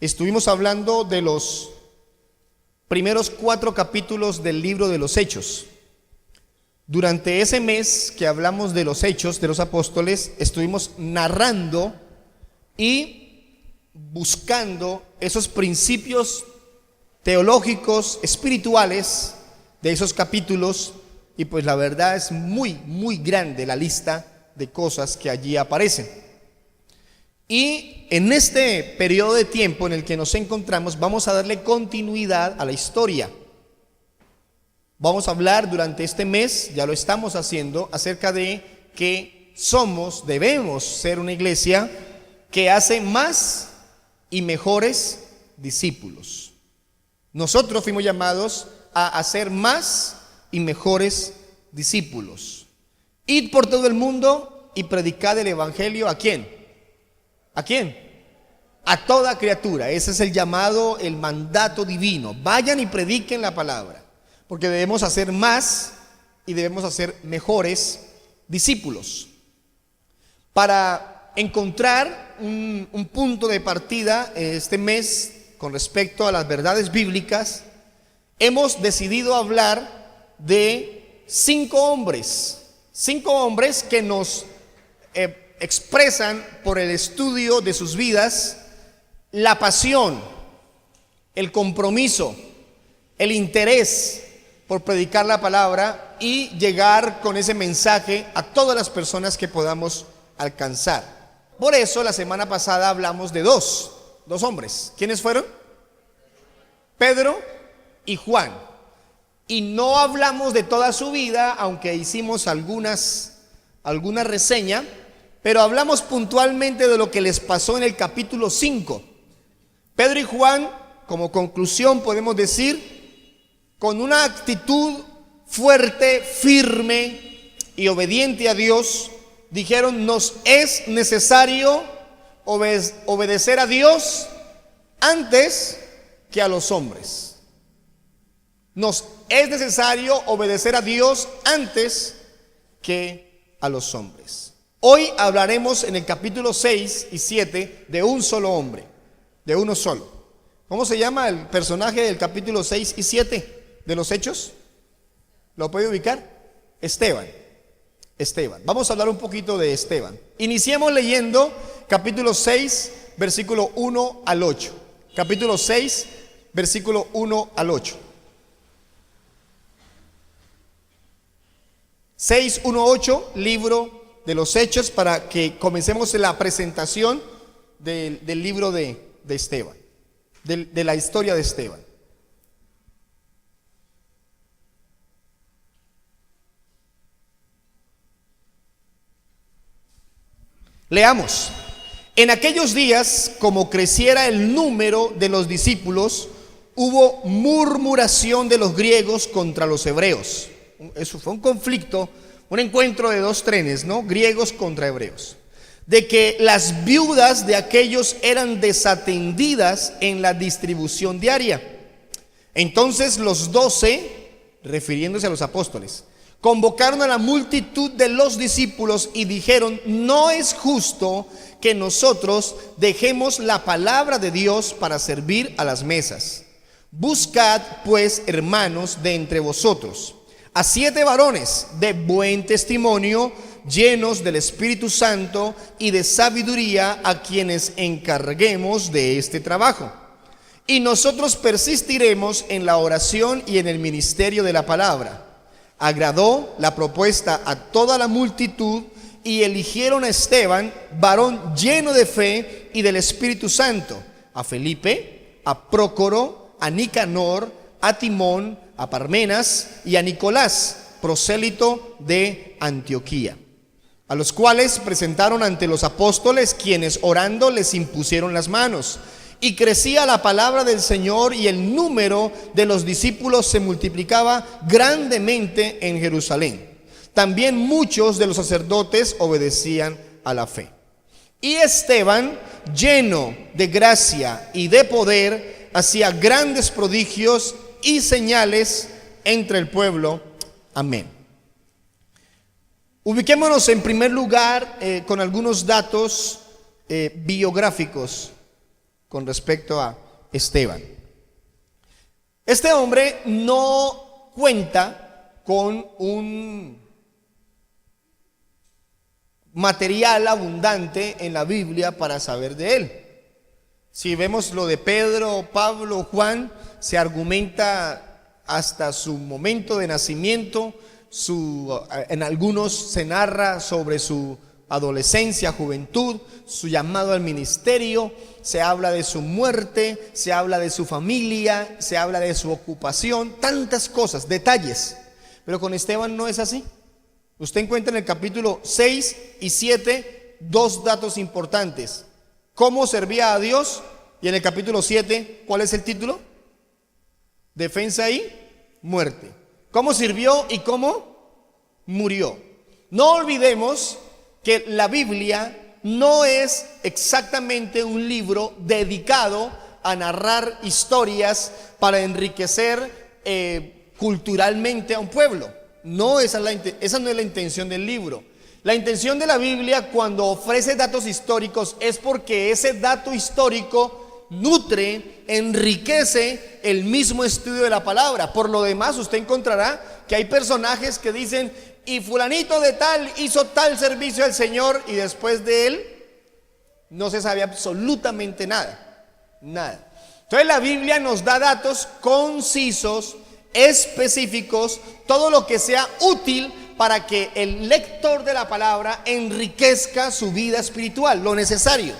Estuvimos hablando de los primeros 4 capítulos del libro de los Hechos. Durante ese mes que hablamos de los Hechos de los Apóstoles, estuvimos narrando y buscando esos principios teológicos, espirituales de esos capítulos, y pues la verdad es muy grande la lista de cosas que allí aparecen. Y en este periodo de tiempo en el que nos encontramos, vamos a darle continuidad a la historia. Vamos a hablar durante este mes, ya lo estamos haciendo, acerca de que debemos ser una iglesia que hace más y mejores discípulos. Nosotros fuimos llamados a hacer más y mejores discípulos. Id por todo el mundo y predicad el evangelio ¿a quién? ¿A quién? A toda criatura. Ese es el llamado, el mandato divino. Vayan y prediquen la palabra, porque debemos hacer más y debemos hacer mejores discípulos. Para encontrar un punto de partida este mes con respecto a las verdades bíblicas, hemos decidido hablar de 5 hombres que nos expresan por el estudio de sus vidas la pasión, el compromiso, el interés por predicar la palabra y llegar con ese mensaje a todas las personas que podamos alcanzar. Por eso la semana pasada hablamos de dos hombres. ¿Quiénes fueron? Pedro y Juan. Y no hablamos de toda su vida, aunque hicimos alguna reseña, pero hablamos puntualmente de lo que les pasó en el capítulo 5. Pedro y Juan, como conclusión podemos decir, con una actitud fuerte, firme y obediente a Dios, dijeron: nos es necesario obedecer a Dios antes que a los hombres. Nos es necesario obedecer a Dios antes que a los hombres. Hoy hablaremos en el capítulo 6 y 7 de un solo hombre, de uno solo. ¿Cómo se llama el personaje del capítulo 6 y 7 de los Hechos? ¿Lo puede ubicar? Esteban. Vamos a hablar un poquito de Esteban. Iniciemos leyendo capítulo 6, versículo 1 al 8. Capítulo 6, versículo 1 al 8. 6, 1, 8, libro de los Hechos, para que comencemos la presentación del libro de Esteban, de la historia de Esteban. Leamos. En aquellos días, como creciera el número de los discípulos, hubo murmuración de los griegos contra los hebreos. Eso fue un conflicto, un encuentro de 2 trenes, ¿no? Griegos contra hebreos. De que las viudas de aquellos eran desatendidas en la distribución diaria. Entonces los 12, refiriéndose a los apóstoles, convocaron a la multitud de los discípulos y dijeron: no es justo que nosotros dejemos la palabra de Dios para servir a las mesas. Buscad pues, hermanos, de entre vosotros a 7 varones de buen testimonio, llenos del Espíritu Santo y de sabiduría, a quienes encarguemos de este trabajo. Y nosotros persistiremos en la oración y en el ministerio de la palabra. Agradó la propuesta a toda la multitud y eligieron a Esteban, varón lleno de fe y del Espíritu Santo, a Felipe, a Prócoro, a Nicanor, a Timón, a Parmenas y a Nicolás, prosélito de Antioquía, a los cuales presentaron ante los apóstoles, quienes orando les impusieron las manos. Y crecía la palabra del Señor, y el número de los discípulos se multiplicaba grandemente en Jerusalén. También muchos de los sacerdotes obedecían a la fe. Y Esteban, lleno de gracia y de poder, hacía grandes prodigios y señales entre el pueblo. Amén. Ubiquémonos en primer lugar con algunos datos biográficos con respecto a Esteban. Este hombre no cuenta con un material abundante en la Biblia para saber de él. Si vemos lo de Pedro, Pablo, Juan, se argumenta hasta su momento de nacimiento, en algunos se narra sobre su adolescencia, juventud, su llamado al ministerio, se habla de su muerte, se habla de su familia, se habla de su ocupación, tantas cosas, detalles. Pero con Esteban no es así. Usted encuentra en el capítulo 6 y 7 dos datos importantes: cómo servía a Dios, y en el capítulo 7, ¿cuál es el título? Defensa y muerte. ¿Cómo sirvió y cómo murió? No olvidemos que la Biblia no es exactamente un libro dedicado a narrar historias para enriquecer culturalmente a un pueblo. No, esa no es la intención del libro. La intención de la Biblia, cuando ofrece datos históricos, es porque ese dato histórico nutre, enriquece el mismo estudio de la palabra. Por lo demás, usted encontrará que hay personajes que dicen: y fulanito de tal hizo tal servicio al Señor, y después de él no se sabe absolutamente nada. Entonces la Biblia nos da datos concisos, específicos, todo lo que sea útil para que el lector de la palabra enriquezca su vida espiritual, lo necesario.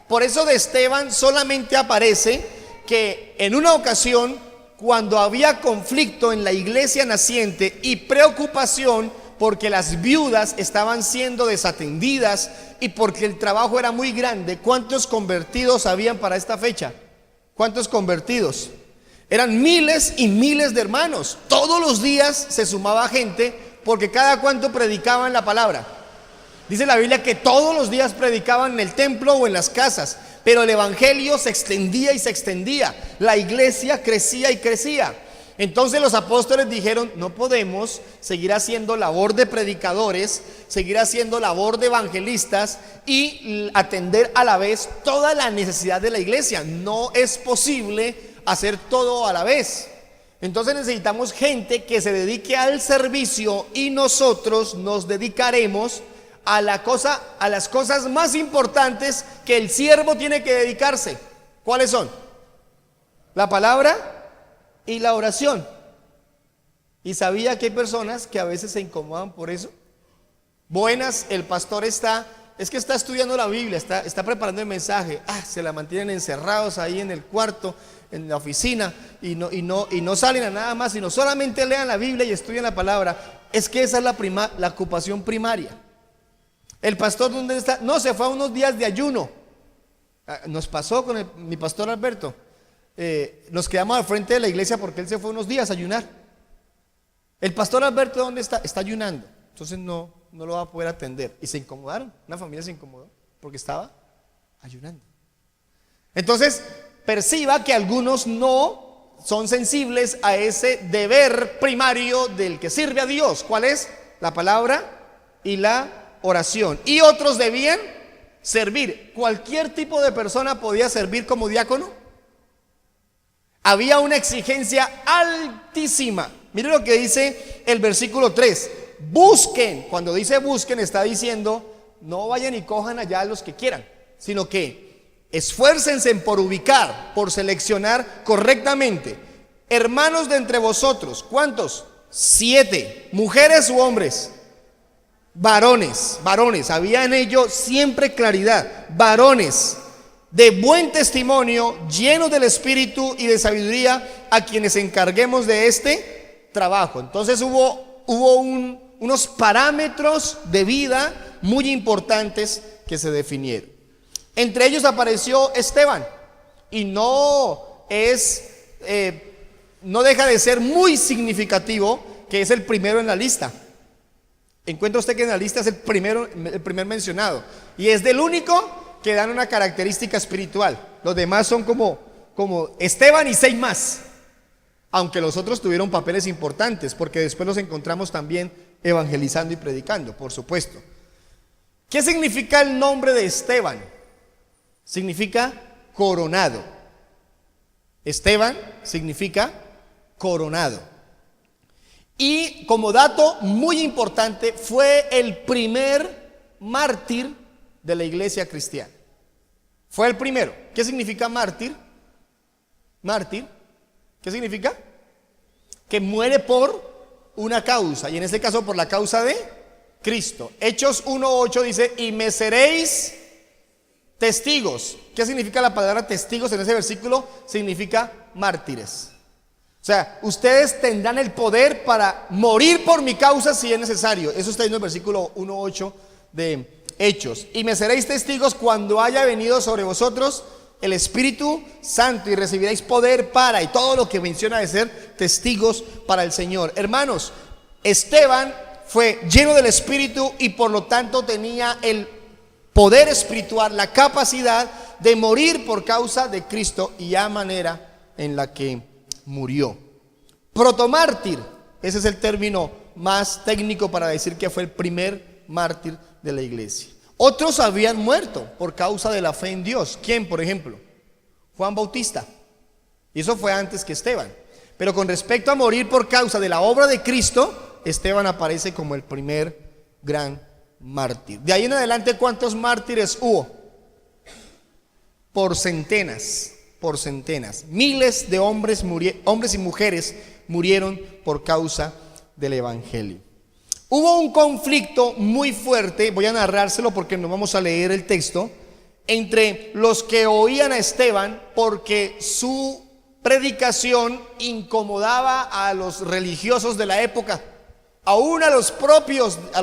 Por eso de Esteban solamente aparece que en una ocasión, cuando había conflicto en la iglesia naciente y preocupación porque las viudas estaban siendo desatendidas y porque el trabajo era muy grande. ¿Cuántos convertidos habían para esta fecha? ¿Cuántos convertidos? Eran miles y miles de hermanos. Todos los días se sumaba gente, porque cada cuánto predicaban la palabra. Dice la Biblia que todos los días predicaban en el templo o en las casas, pero el evangelio se extendía y se extendía. La iglesia crecía y crecía. Entonces los apóstoles dijeron: no podemos seguir haciendo labor de predicadores, seguir haciendo labor de evangelistas y atender a la vez toda la necesidad de la iglesia. No es posible hacer todo a la vez. Entonces necesitamos gente que se dedique al servicio, y nosotros nos dedicaremos a las cosas más importantes que el siervo tiene que dedicarse. ¿Cuáles son? La palabra y la oración. Y sabía que hay personas que a veces se incomodan por eso. Buenas, el pastor está estudiando la Biblia, está preparando el mensaje. Se la mantienen encerrados ahí en el cuarto, en la oficina, y no salen a nada más, sino solamente lean la Biblia y estudian la palabra. Es que esa es la ocupación primaria. El pastor, ¿dónde está? No, se fue a unos días de ayuno. Nos pasó con mi pastor Alberto. Nos quedamos al frente de la iglesia porque él se fue unos días a ayunar. El pastor Alberto, ¿dónde está? Está ayunando. Entonces no lo va a poder atender. Y se incomodaron. Una familia se incomodó porque estaba ayunando. Entonces perciba que algunos no son sensibles a ese deber primario del que sirve a Dios. ¿Cuál es? La palabra y la oración. Y otros debían servir. Cualquier tipo de persona podía servir como diácono. Había una exigencia altísima. Mire lo que dice el versículo 3. Busquen. Cuando dice busquen, está diciendo: no vayan y cojan allá a los que quieran, sino que esfuércense por ubicar, por seleccionar correctamente hermanos de entre vosotros. ¿Cuántos? 7. Mujeres u hombres. Varones. Había en ello siempre claridad. Varones de buen testimonio, llenos del Espíritu y de sabiduría, a quienes encarguemos de este trabajo. Entonces hubo unos parámetros de vida muy importantes que se definieron. Entre ellos apareció Esteban, y no deja de ser muy significativo que es el primero en la lista. Encuentra usted que en la lista es el primer mencionado, y es del único que dan una característica espiritual. Los demás son como Esteban y 6 más, aunque los otros tuvieron papeles importantes, porque después los encontramos también evangelizando y predicando, por supuesto. ¿Qué significa el nombre de Esteban? Significa coronado. Esteban significa coronado. Y como dato muy importante, fue el primer mártir de la iglesia cristiana. Fue el primero. ¿Qué significa mártir? Mártir, ¿qué significa? Que muere por una causa, y en este caso por la causa de Cristo. Hechos 1:8 dice: y me seréis testigos. ¿Qué significa la palabra testigos en ese versículo? Significa mártires. O sea, ustedes tendrán el poder para morir por mi causa si es necesario. Eso está en el versículo 1:8 de Hechos. Y me seréis testigos cuando haya venido sobre vosotros el Espíritu Santo, y recibiréis poder para, y todo lo que menciona de ser testigos para el Señor. Hermanos, Esteban fue lleno del Espíritu y por lo tanto tenía el poder espiritual, la capacidad de morir por causa de Cristo, y a manera en la que murió. Protomártir, ese es el término más técnico para decir que fue el primer mártir de la iglesia. Otros habían muerto por causa de la fe en Dios. ¿Quién, por ejemplo? Juan Bautista. Y eso fue antes que Esteban. Pero con respecto a morir por causa de la obra de Cristo, Esteban aparece como el primer gran mártir. De ahí en adelante, ¿cuántos mártires hubo? Por centenas. Miles de hombres y mujeres murieron por causa del evangelio. Hubo un conflicto muy fuerte, voy a narrárselo porque no vamos a leer el texto, entre los que oían a Esteban porque su predicación incomodaba a los religiosos de la época. Aún a los propios, a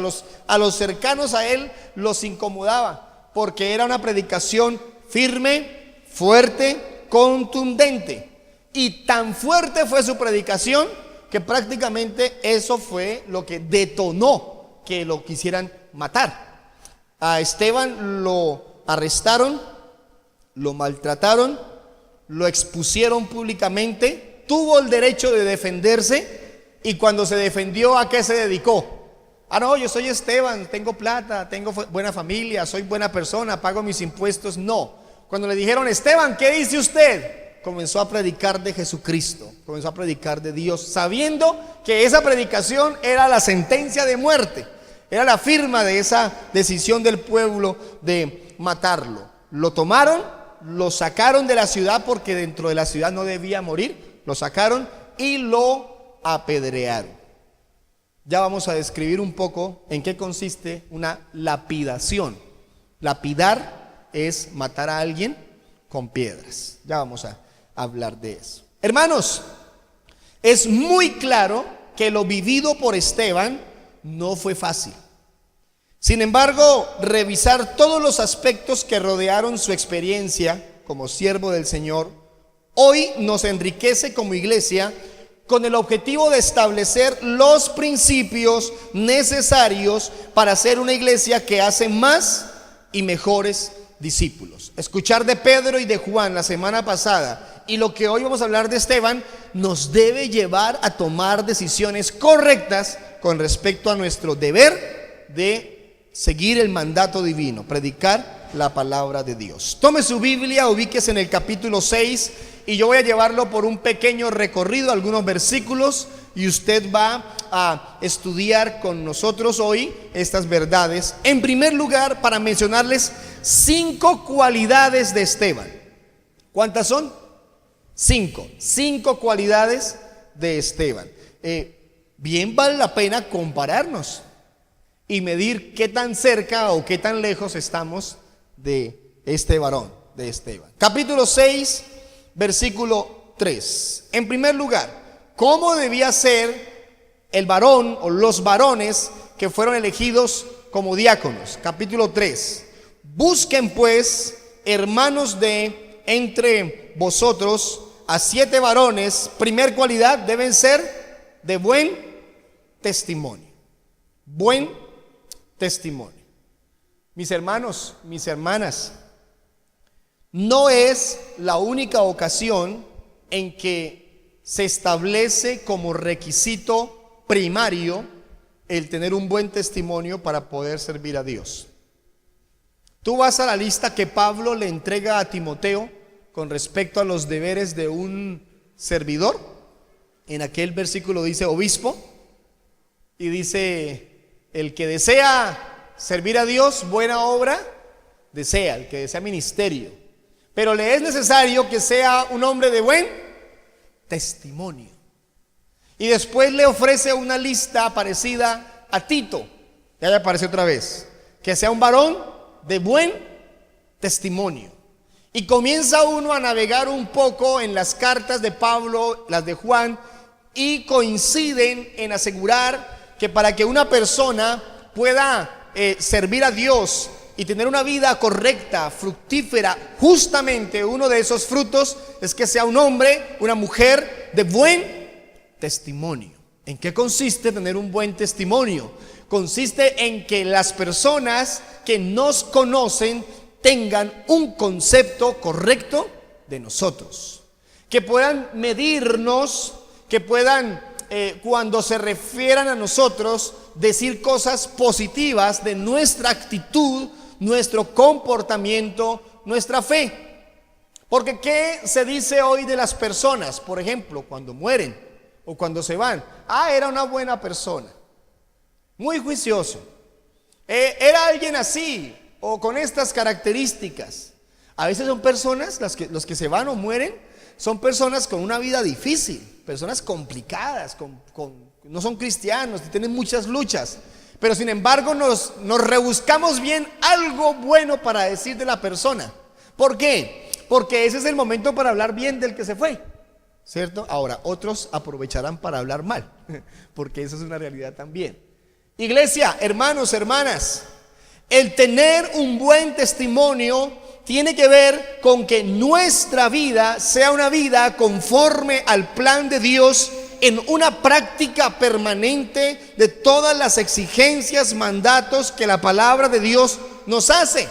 los cercanos a él, los incomodaba, porque era una predicación firme, fuerte, contundente. Y tan fuerte fue su predicación que prácticamente eso fue lo que detonó que lo quisieran matar. A Esteban lo arrestaron, lo maltrataron, lo expusieron públicamente, tuvo el derecho de defenderse, y cuando se defendió, ¿a qué se dedicó? No, yo soy Esteban, tengo plata, tengo buena familia, soy buena persona, pago mis impuestos. No, cuando le dijeron: Esteban, ¿qué dice usted?, comenzó a predicar de Jesucristo, comenzó a predicar de Dios, sabiendo que esa predicación era la sentencia de muerte, era la firma de esa decisión del pueblo de matarlo. Lo tomaron, lo sacaron de la ciudad, porque dentro de la ciudad no debía morir, lo sacaron y lo apedrearon. Ya vamos a describir un poco en qué consiste una lapidación. Lapidar es matar a alguien con piedras. Ya vamos a hablar de eso. Hermanos, es muy claro que lo vivido por Esteban no fue fácil. Sin embargo, revisar todos los aspectos que rodearon su experiencia como siervo del Señor hoy nos enriquece como iglesia, con el objetivo de establecer los principios necesarios para ser una iglesia que hace más y mejores discípulos. Escuchar de Pedro y de Juan la semana pasada y lo que hoy vamos a hablar de Esteban nos debe llevar a tomar decisiones correctas con respecto a nuestro deber de seguir el mandato divino, predicar la palabra de Dios. Tome su Biblia, ubíquese en el capítulo 6 y yo voy a llevarlo por un pequeño recorrido, algunos versículos, y usted va a estudiar con nosotros hoy estas verdades. En primer lugar, para mencionarles 5 cualidades de Esteban. ¿Cuántas son? 5 cualidades de Esteban. Bien vale la pena compararnos y medir qué tan cerca o qué tan lejos estamos de este varón, de Esteban. Capítulo 6, versículo 3. En primer lugar, ¿cómo debía ser el varón o los varones que fueron elegidos como diáconos? Capítulo 3. Busquen pues, hermanos, de entre vosotros a 7 varones. Primer cualidad, deben ser de buen testimonio. Buen testimonio. Mis hermanos, mis hermanas, no es la única ocasión en que se establece como requisito primario el tener un buen testimonio para poder servir a Dios. Tú vas a la lista que Pablo le entrega a Timoteo con respecto a los deberes de un servidor. En aquel versículo dice obispo y dice el que desea servir a Dios, buena obra desea, el que desea ministerio, pero le es necesario que sea un hombre de buen testimonio. Y después le ofrece una lista parecida a Tito, ya aparece otra vez, que sea un varón de buen testimonio. Y comienza uno a navegar un poco en las cartas de Pablo, las de Juan, y coinciden en asegurar que para que una persona pueda servir a Dios y tener una vida correcta, fructífera, justamente uno de esos frutos es que sea un hombre, una mujer de buen testimonio. ¿En qué consiste tener un buen testimonio? Consiste en que las personas que nos conocen tengan un concepto correcto de nosotros, que puedan medirnos, que puedan cuando se refieran a nosotros decir cosas positivas de nuestra actitud, nuestro comportamiento, nuestra fe. Porque ¿qué se dice hoy de las personas? Por ejemplo, cuando mueren o cuando se van. Era una buena persona, muy juicioso, era alguien así o con estas características. A veces son personas, los que se van o mueren, son personas con una vida difícil, personas complicadas, no son cristianos, tienen muchas luchas, pero sin embargo nos rebuscamos bien algo bueno para decir de la persona. ¿Por qué? Porque ese es el momento para hablar bien del que se fue, ¿cierto? Ahora, otros aprovecharán para hablar mal, porque eso es una realidad también. Iglesia, hermanos, hermanas, el tener un buen testimonio tiene que ver con que nuestra vida sea una vida conforme al plan de Dios, en una práctica permanente de todas las exigencias, mandatos que la palabra de Dios nos hace.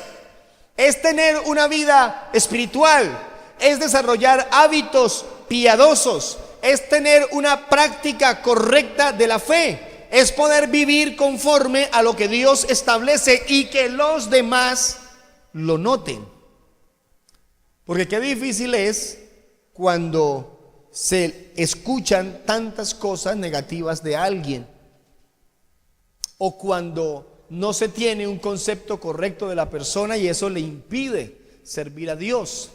Es tener una vida espiritual, es desarrollar hábitos piadosos, es tener una práctica correcta de la fe, es poder vivir conforme a lo que Dios establece y que los demás lo noten. Porque qué difícil es cuando se escuchan tantas cosas negativas de alguien, o cuando no se tiene un concepto correcto de la persona y eso le impide servir a Dios.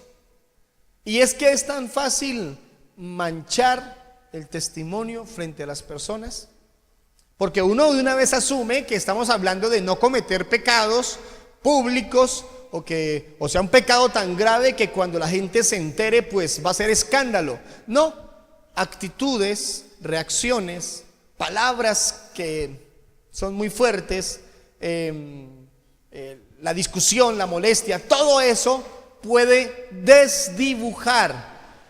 Y es que es tan fácil manchar el testimonio frente a las personas, porque uno de una vez asume que estamos hablando de no cometer pecados públicos, o sea un pecado tan grave que cuando la gente se entere pues va a ser escándalo. No, actitudes, reacciones, palabras que son muy fuertes, la discusión, la molestia, todo eso puede desdibujar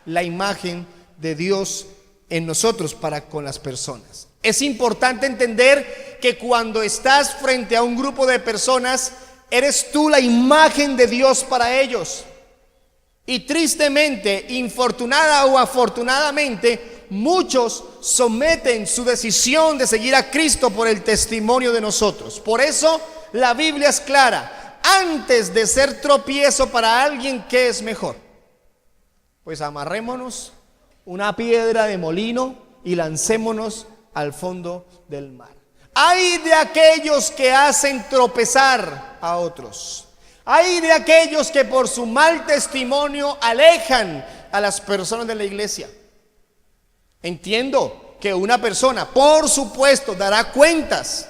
la imagen de Dios en nosotros para con las personas. Es importante entender que cuando estás frente a un grupo de personas, eres tú la imagen de Dios para ellos. Y tristemente, infortunada o afortunadamente, muchos someten su decisión de seguir a Cristo por el testimonio de nosotros. Por eso la Biblia es clara: antes de ser tropiezo para alguien, ¿qué es mejor? Pues amarrémonos una piedra de molino y lancémonos al fondo del mar. Ay de aquellos que hacen tropezar a otros. Ay de aquellos que por su mal testimonio alejan a las personas de la iglesia. Entiendo que una persona, por supuesto, dará cuentas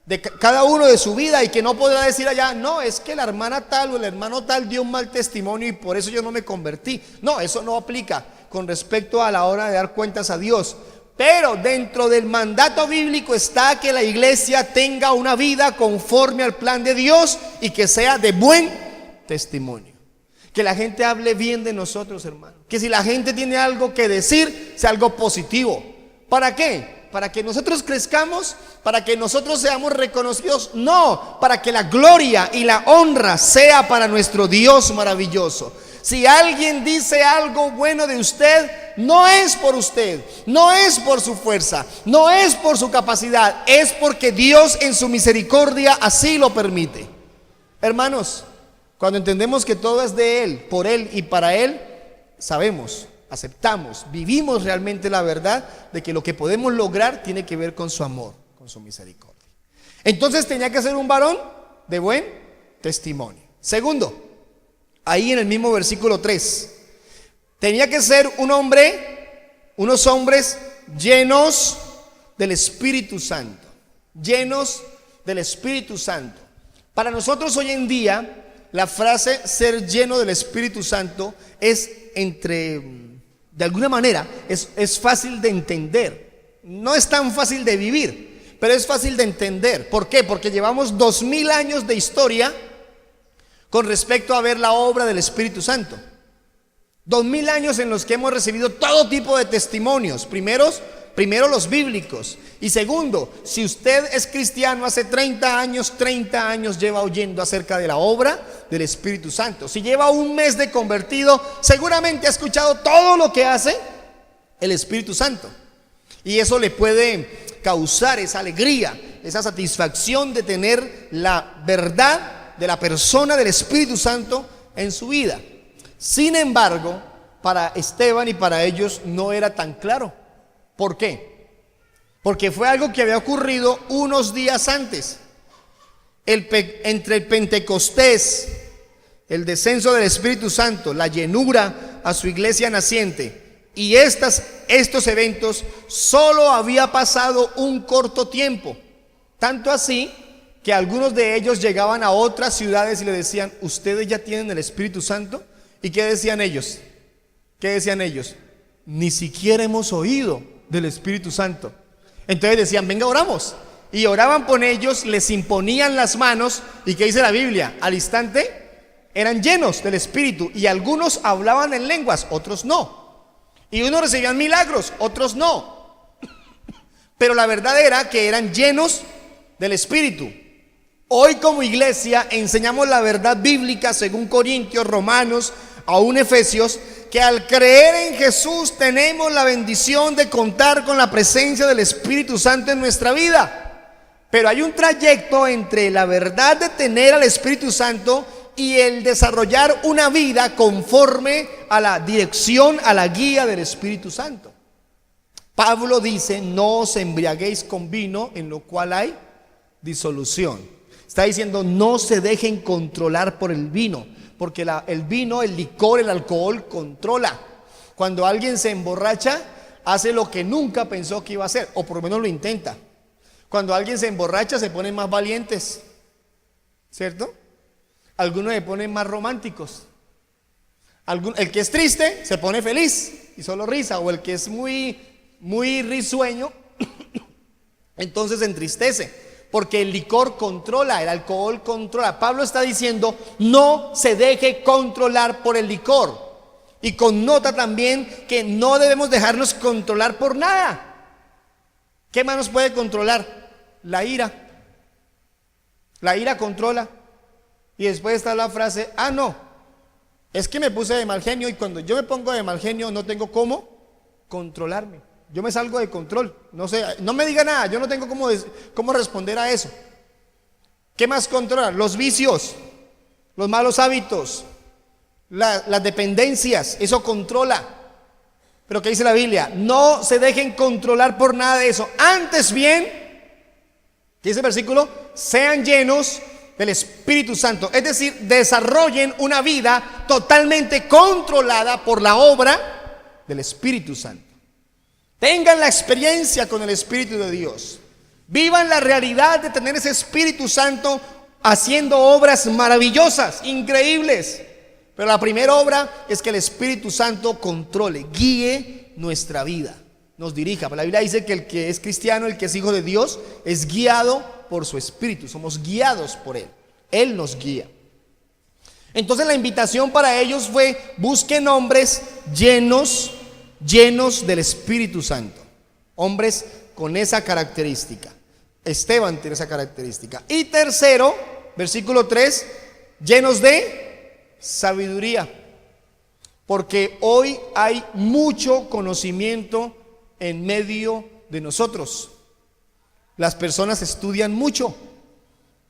de cada uno de su vida y que no podrá decir allá: no, es que la hermana tal o el hermano tal dio un mal testimonio y por eso yo no me convertí. No, eso no aplica con respecto a la hora de dar cuentas a Dios. Pero dentro del mandato bíblico está que la iglesia tenga una vida conforme al plan de Dios y que sea de buen testimonio. Que la gente hable bien de nosotros, hermano. Que si la gente tiene algo que decir, sea algo positivo. ¿Para qué? ¿Para que nosotros crezcamos? ¿Para que nosotros seamos reconocidos? No, para que la gloria y la honra sea para nuestro Dios maravilloso. Si alguien dice algo bueno de usted, no es por usted, no es por su fuerza, no es por su capacidad, es porque Dios en su misericordia así lo permite. Hermanos, cuando entendemos que todo es de Él, por Él y para Él, sabemos, aceptamos, vivimos realmente la verdad de que lo que podemos lograr tiene que ver con su amor, con su misericordia. Entonces tenía que ser un varón de buen testimonio. Segundo, ahí en el mismo versículo 3, tenía que ser un hombre, unos hombres llenos del Espíritu Santo, llenos del Espíritu Santo. Para nosotros hoy en día, la frase ser lleno del Espíritu Santo es de alguna manera, es fácil de entender. No es tan fácil de vivir, pero es fácil de entender. ¿Por qué? Porque llevamos 2000 años de historia con respecto a ver la obra del Espíritu Santo. 2000 años en los que hemos recibido todo tipo de testimonios. Primero los bíblicos. Y segundo, si usted es cristiano hace 30 años lleva oyendo acerca de la obra del Espíritu Santo. Si lleva un mes de convertido, seguramente ha escuchado todo lo que hace el Espíritu Santo. Y eso le puede causar esa alegría, esa satisfacción de tener la verdad de la persona del Espíritu Santo en su vida. Sin embargo, para Esteban y para ellos no era tan claro. ¿Por qué? Porque fue algo que había ocurrido unos días antes. Entre el Pentecostés, el descenso del Espíritu Santo, la llenura a su iglesia naciente y estos eventos, solo había pasado un corto tiempo. Tanto así que algunos de ellos llegaban a otras ciudades y le decían: ¿ustedes ya tienen el Espíritu Santo? ¿Y qué decían ellos? ¿Qué decían ellos? Ni siquiera hemos oído del Espíritu Santo. Entonces decían: venga, oramos. Y oraban por ellos, les imponían las manos. ¿Y qué dice la Biblia? Al instante eran llenos del Espíritu. Y algunos hablaban en lenguas, otros no. Y unos recibían milagros, otros no. Pero la verdad era que eran llenos del Espíritu. Hoy como iglesia enseñamos la verdad bíblica según Corintios, Romanos, aún Efesios, que al creer en Jesús tenemos la bendición de contar con la presencia del Espíritu Santo en nuestra vida. Pero hay un trayecto entre la verdad de tener al Espíritu Santo y el desarrollar una vida conforme a la dirección, a la guía del Espíritu Santo. Pablo dice: no os embriaguéis con vino, en lo cual hay disolución. Está diciendo: no se dejen controlar por el vino, porque el vino, el licor, el alcohol controla. Cuando alguien se emborracha, hace lo que nunca pensó que iba a hacer, o por lo menos lo intenta. Cuando alguien se emborracha, se ponen más valientes, ¿cierto? Algunos se ponen más románticos. El que es triste se pone feliz y solo risa, o el que es muy risueño entonces se entristece. Porque el licor controla, el alcohol controla. Pablo está diciendo: no se deje controlar por el licor. Y connota también que no debemos dejarnos controlar por nada. ¿Qué más nos puede controlar? La ira. La ira controla. Y después está la frase: ah, no, es que me puse de mal genio, y cuando yo me pongo de mal genio no tengo cómo controlarme. Yo me salgo de control. No sé, no me diga nada, yo no tengo cómo responder a eso. ¿Qué más controla? Los vicios, los malos hábitos, las dependencias, eso controla. Pero ¿qué dice la Biblia? No se dejen controlar por nada de eso. Antes bien, ¿qué dice el versículo? Sean llenos del Espíritu Santo. Es decir, desarrollen una vida totalmente controlada por la obra del Espíritu Santo. Tengan la experiencia con el Espíritu de Dios. Vivan la realidad de tener ese Espíritu Santo haciendo obras maravillosas, increíbles. Pero la primera obra es que el Espíritu Santo controle, guíe nuestra vida, nos dirija. La Biblia dice que el que es cristiano, el que es hijo de Dios, es guiado por su Espíritu. Somos guiados por Él. Él nos guía. Entonces la invitación para ellos fue: busquen hombres llenos del Espíritu Santo. Hombres con esa característica. Esteban tiene esa característica. Y tercero, versículo 3, llenos de sabiduría. Porque hoy hay mucho conocimiento en medio de nosotros. Las personas estudian mucho.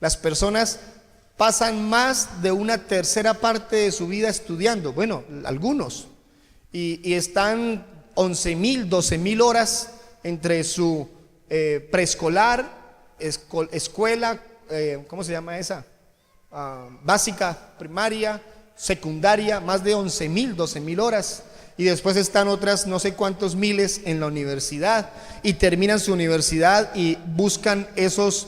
Las personas pasan más de una tercera parte de su vida estudiando. Bueno, algunos. y están 11.000, 12.000 horas entre su preescolar, escuela, ¿cómo se llama esa? Básica, primaria, secundaria, más de 11.000, 12.000 horas. Y después están otras no sé cuántos miles en la universidad, y terminan su universidad y buscan esos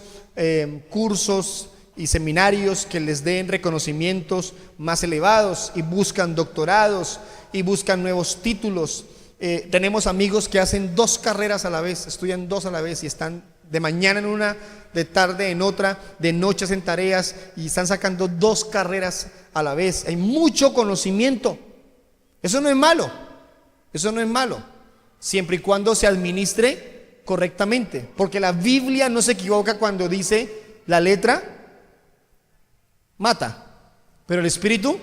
cursos y seminarios que les den reconocimientos más elevados, y buscan doctorados y buscan nuevos títulos. Tenemos amigos que hacen 2 carreras a la vez, estudian 2 a la vez, y están de mañana en una, de tarde en otra, de noche en tareas, y están sacando 2 carreras a la vez. Hay mucho conocimiento. Eso no es malo, eso no es malo, siempre y cuando se administre correctamente, porque la Biblia no se equivoca cuando dice la letra mata, pero el espíritu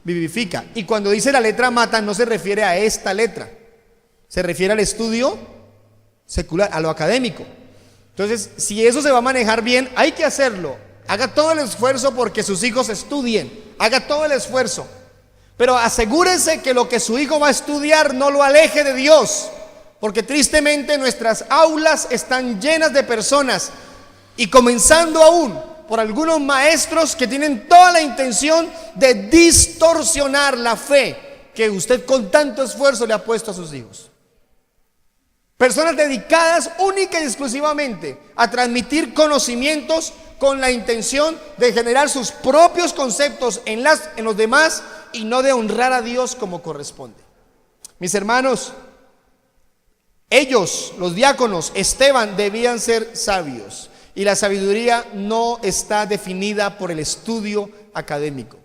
vivifica. Y cuando dice la letra mata, no se refiere a esta letra, se refiere al estudio secular, a lo académico. Entonces, si eso se va a manejar bien, hay que hacerlo. Haga todo el esfuerzo porque sus hijos estudien, haga todo el esfuerzo, pero asegúrese que lo que su hijo va a estudiar no lo aleje de Dios, porque tristemente nuestras aulas están llenas de personas, y comenzando aún por algunos maestros que tienen toda la intención de distorsionar la fe que usted con tanto esfuerzo le ha puesto a sus hijos. Personas dedicadas única y exclusivamente a transmitir conocimientos con la intención de generar sus propios conceptos en los demás, y no de honrar a Dios como corresponde. Mis hermanos, ellos, los diáconos, Esteban, debían ser sabios, y la sabiduría no está definida por el estudio académico.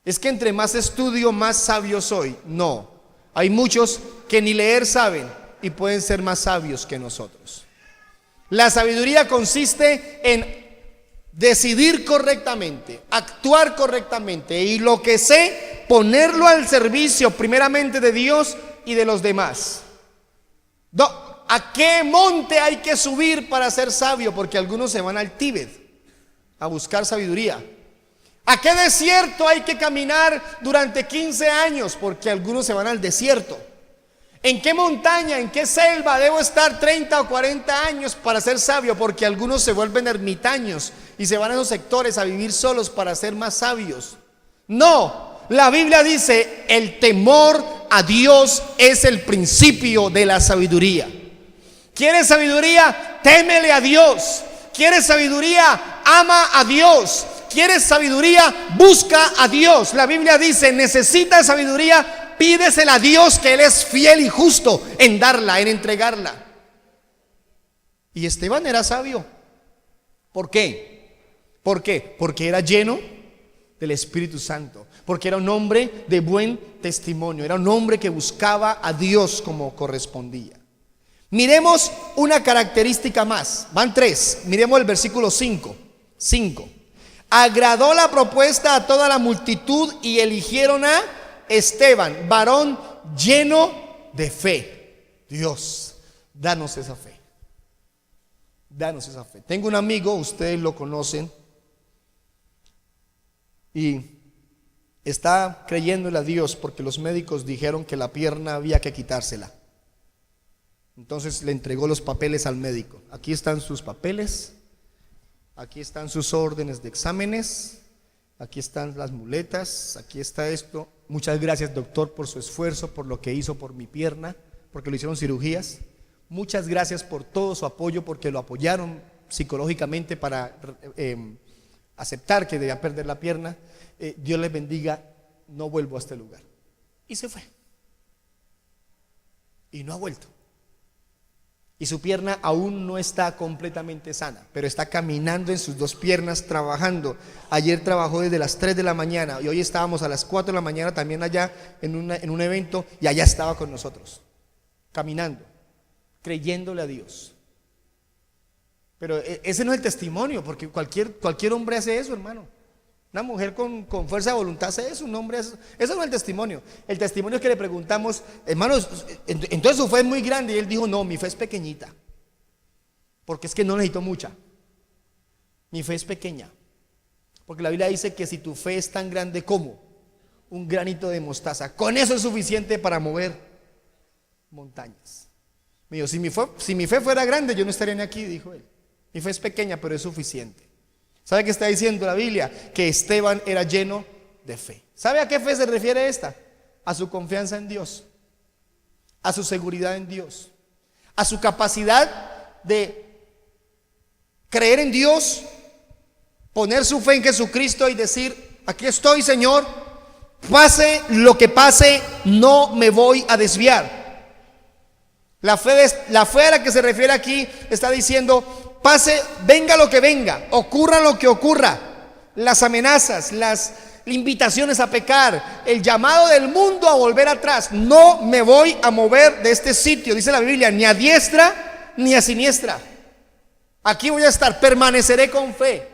Es que entre más estudio, más sabio soy. No, hay muchos que ni leer saben y pueden ser más sabios que nosotros. La sabiduría consiste en decidir correctamente, actuar correctamente, y lo que sé, ponerlo al servicio primeramente de Dios y de los demás. ¿A qué monte hay que subir para ser sabio? Porque algunos se van al Tíbet a buscar sabiduría. ¿A qué desierto hay que caminar durante 15 años? Porque algunos se van al desierto. ¿En qué montaña, en qué selva debo estar 30 o 40 años para ser sabio? Porque algunos se vuelven ermitaños y se van a esos sectores a vivir solos para ser más sabios. No, la Biblia dice: el temor a Dios es el principio de la sabiduría. ¿Quieres sabiduría? Témele a Dios. ¿Quieres sabiduría? Ama a Dios. ¿Quieres sabiduría? Busca a Dios. La Biblia dice: necesitas sabiduría, pídesela a Dios, que Él es fiel y justo en darla, en entregarla. Y Esteban era sabio. ¿Por qué? ¿Por qué? Porque era lleno del Espíritu Santo, porque era un hombre de buen testimonio, era un hombre que buscaba a Dios como correspondía. Miremos una característica más, van 3, miremos el versículo 5. Agradó la propuesta a toda la multitud y eligieron a Esteban, varón lleno de fe. Dios, danos esa fe. Danos esa fe. Tengo un amigo, ustedes lo conocen, y está creyéndole a Dios porque los médicos dijeron que la pierna había que quitársela. Entonces le entregó los papeles al médico. Aquí están sus papeles, aquí están sus órdenes de exámenes, aquí están las muletas, aquí está esto. Muchas gracias, doctor, por su esfuerzo, por lo que hizo por mi pierna, porque lo hicieron cirugías. Muchas gracias por todo su apoyo, porque lo apoyaron psicológicamente para aceptar que debía perder la pierna. Dios les bendiga, no vuelvo a este lugar. Y se fue. Y no ha vuelto. Y su pierna aún no está completamente sana, pero está caminando en sus 2 piernas, trabajando. Ayer trabajó desde las 3 de la mañana y hoy estábamos a las 4 de la mañana también allá en un evento, y allá estaba con nosotros, caminando, creyéndole a Dios. Pero ese no es el testimonio, porque cualquier hombre hace eso, hermano. Una mujer con fuerza de voluntad hace eso, un hombre hace eso. Eso no es el testimonio. El testimonio es que le preguntamos: hermanos, entonces su fe es muy grande. Y él dijo: no, mi fe es pequeñita, porque es que no necesito mucha. Mi fe es pequeña, porque la Biblia dice que si tu fe es tan grande como un granito de mostaza. Con eso es suficiente para mover montañas. Me dijo, si mi fe fuera grande, yo no estaría ni aquí, dijo él. Mi fe es pequeña, pero es suficiente. ¿Sabe qué está diciendo la Biblia? Que Esteban era lleno de fe. ¿Sabe a qué fe se refiere esta? A su confianza en Dios, a su seguridad en Dios, a su capacidad de creer en Dios, poner su fe en Jesucristo y decir, aquí estoy, Señor, pase lo que pase, no me voy a desviar. La fe a la que se refiere aquí está diciendo, pase, venga lo que venga, ocurra lo que ocurra, las amenazas, las invitaciones a pecar, el llamado del mundo a volver atrás, no me voy a mover de este sitio, dice la Biblia, ni a diestra ni a siniestra. Aquí voy a estar, permaneceré con fe.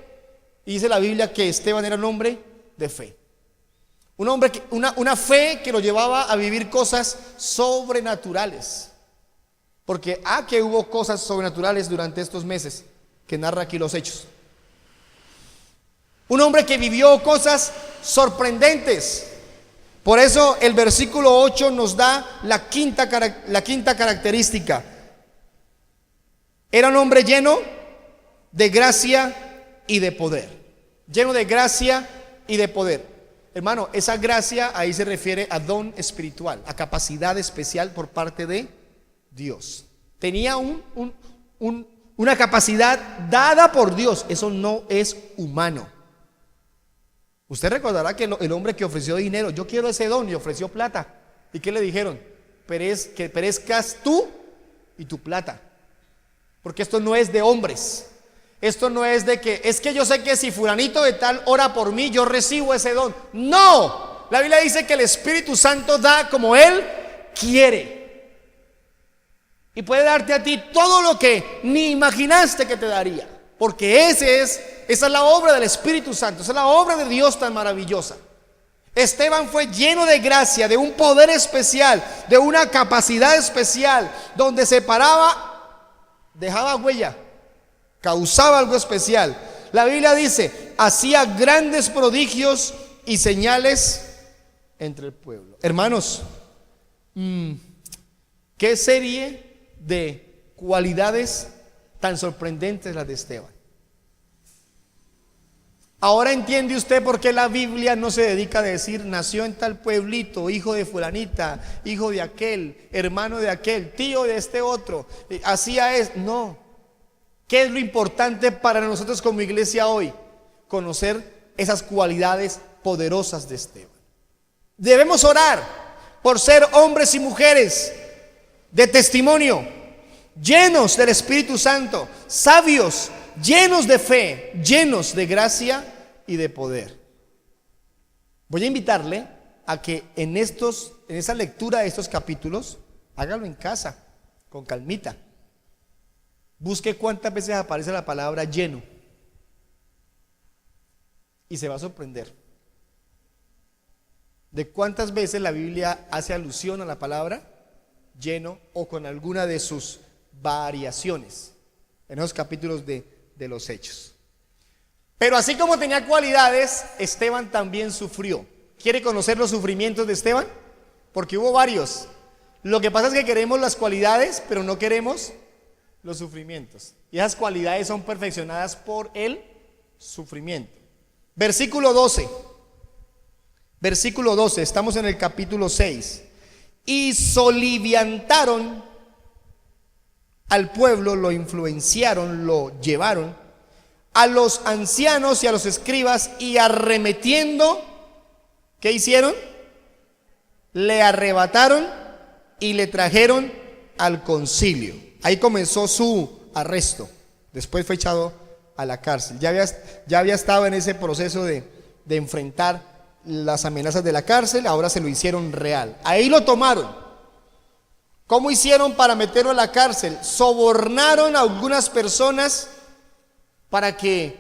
Y dice la Biblia que Esteban era un hombre de fe. Un hombre una fe que lo llevaba a vivir cosas sobrenaturales. Porque que hubo cosas sobrenaturales durante estos meses que narra aquí los Hechos. Un hombre que vivió cosas sorprendentes. Por eso el versículo 8 nos da la quinta característica. Era un hombre lleno de gracia y de poder. Lleno de gracia y de poder. Hermano, esa gracia ahí se refiere a don espiritual, a capacidad especial por parte de Dios. Tenía una capacidad dada por Dios. Eso no es humano. Usted recordará que el hombre que ofreció dinero, yo quiero ese don, y ofreció plata. ¿Y qué le dijeron? Que perezcas tú y tu plata. Porque esto no es de hombres. Esto no es de que, es que yo sé que si fulanito de tal ora por mí, yo recibo ese don. No, la Biblia dice que el Espíritu Santo da como Él quiere. Y puede darte a ti todo lo que ni imaginaste que te daría. Porque esa es la obra del Espíritu Santo, esa es la obra de Dios tan maravillosa. Esteban fue lleno de gracia, de un poder especial, de una capacidad especial, donde se paraba, dejaba huella, causaba algo especial. La Biblia dice, hacía grandes prodigios y señales entre el pueblo. Hermanos, ¿qué serie de cualidades tan sorprendentes las de Esteban? Ahora entiende usted por qué la Biblia no se dedica a decir nació en tal pueblito, hijo de fulanita, hijo de aquel, hermano de aquel, tío de este otro, hacía es. No. ¿Qué es lo importante para nosotros como iglesia hoy? Conocer esas cualidades poderosas de Esteban. Debemos orar por ser hombres y mujeres de testimonio, llenos del Espíritu Santo, sabios, llenos de fe, llenos de gracia y de poder. Voy a invitarle a que en esa lectura de estos capítulos, hágalo en casa, con calmita. Busque cuántas veces aparece la palabra lleno y se va a sorprender de cuántas veces la Biblia hace alusión a la palabra lleno o con alguna de sus variaciones en esos capítulos de los Hechos. Pero así como tenía cualidades, Esteban también sufrió. ¿Quiere conocer los sufrimientos de Esteban? Porque hubo varios. Lo que pasa es que queremos las cualidades, pero no queremos los sufrimientos. Y esas cualidades son perfeccionadas por el sufrimiento. Versículo 12. Versículo 12, estamos en el capítulo 6. Y soliviantaron al pueblo, lo influenciaron, lo llevaron a los ancianos y a los escribas, y arremetiendo, ¿qué hicieron? Le arrebataron y le trajeron al concilio. Ahí comenzó su arresto. Después fue echado a la cárcel. Ya había estado en ese proceso de enfrentar las amenazas de la cárcel. Ahora se lo hicieron real. Ahí lo tomaron. ¿Cómo hicieron para meterlo a la cárcel? Sobornaron a algunas personas para que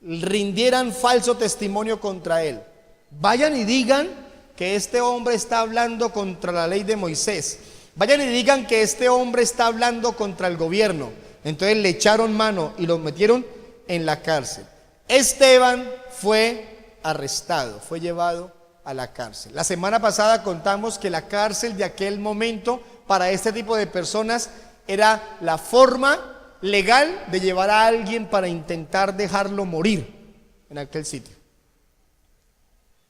rindieran falso testimonio contra él. Vayan y digan que este hombre está hablando contra la ley de Moisés. Vayan y digan que este hombre está hablando contra el gobierno. Entonces le echaron mano y lo metieron en la cárcel. Esteban fue arrestado, fue llevado a la cárcel. La semana pasada contamos que la cárcel de aquel momento para este tipo de personas era la forma legal de llevar a alguien para intentar dejarlo morir en aquel sitio.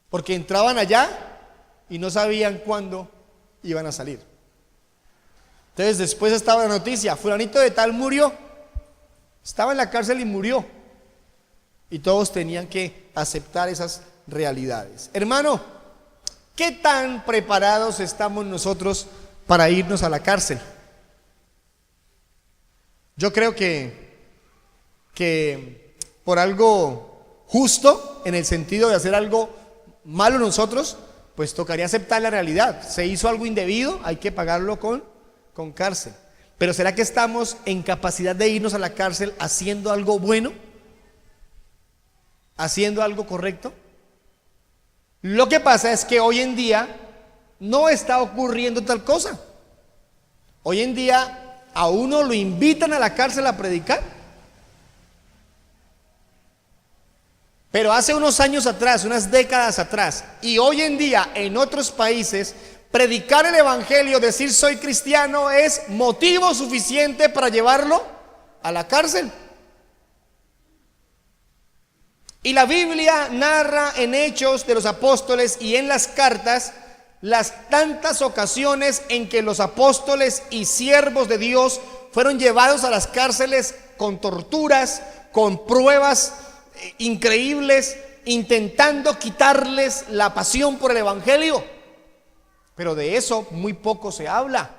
Porque entraban allá y no sabían cuándo iban a salir. Entonces después estaba la noticia, fulanito de tal murió, estaba en la cárcel y murió. Y todos tenían que aceptar esas realidades. Hermano, ¿qué tan preparados estamos nosotros para irnos a la cárcel? Yo creo que por algo justo, en el sentido de hacer algo malo nosotros, pues tocaría aceptar la realidad. Se hizo algo indebido, hay que pagarlo con cárcel. Pero ¿será que estamos en capacidad de irnos a la cárcel haciendo algo bueno? ¿Haciendo algo correcto? Lo que pasa es que hoy en día no está ocurriendo tal cosa. Hoy en día a uno lo invitan a la cárcel a predicar. Pero hace unos años atrás, unas décadas atrás, y hoy en día en otros países, predicar el evangelio, decir soy cristiano, es motivo suficiente para llevarlo a la cárcel. Y la Biblia narra en Hechos de los Apóstoles y en las cartas las tantas ocasiones en que los apóstoles y siervos de Dios fueron llevados a las cárceles con torturas, con pruebas increíbles, intentando quitarles la pasión por el evangelio. Pero de eso muy poco se habla.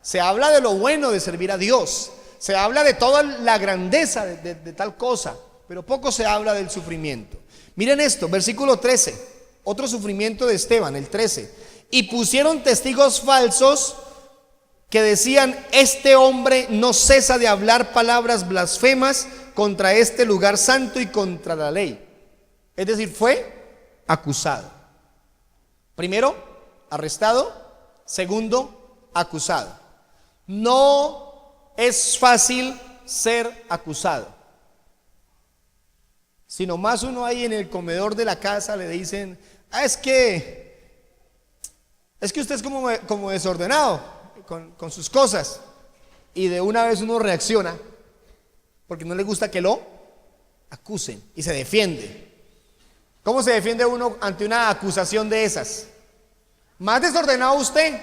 Se habla de lo bueno de servir a Dios, se habla de toda la grandeza de tal cosa, pero poco se habla del sufrimiento. Miren esto, versículo 13, otro sufrimiento de Esteban, el 13. Y pusieron testigos falsos que decían: este hombre no cesa de hablar palabras blasfemas contra este lugar santo y contra la ley. Es decir, fue acusado. Primero, arrestado. Segundo, acusado. No es fácil ser acusado. Si nomás uno ahí en el comedor de la casa le dicen: es que usted es como desordenado con sus cosas, y de una vez uno reacciona porque no le gusta que lo acusen y se defiende. ¿Cómo se defiende uno ante una acusación de esas? ¿Más desordenado usted?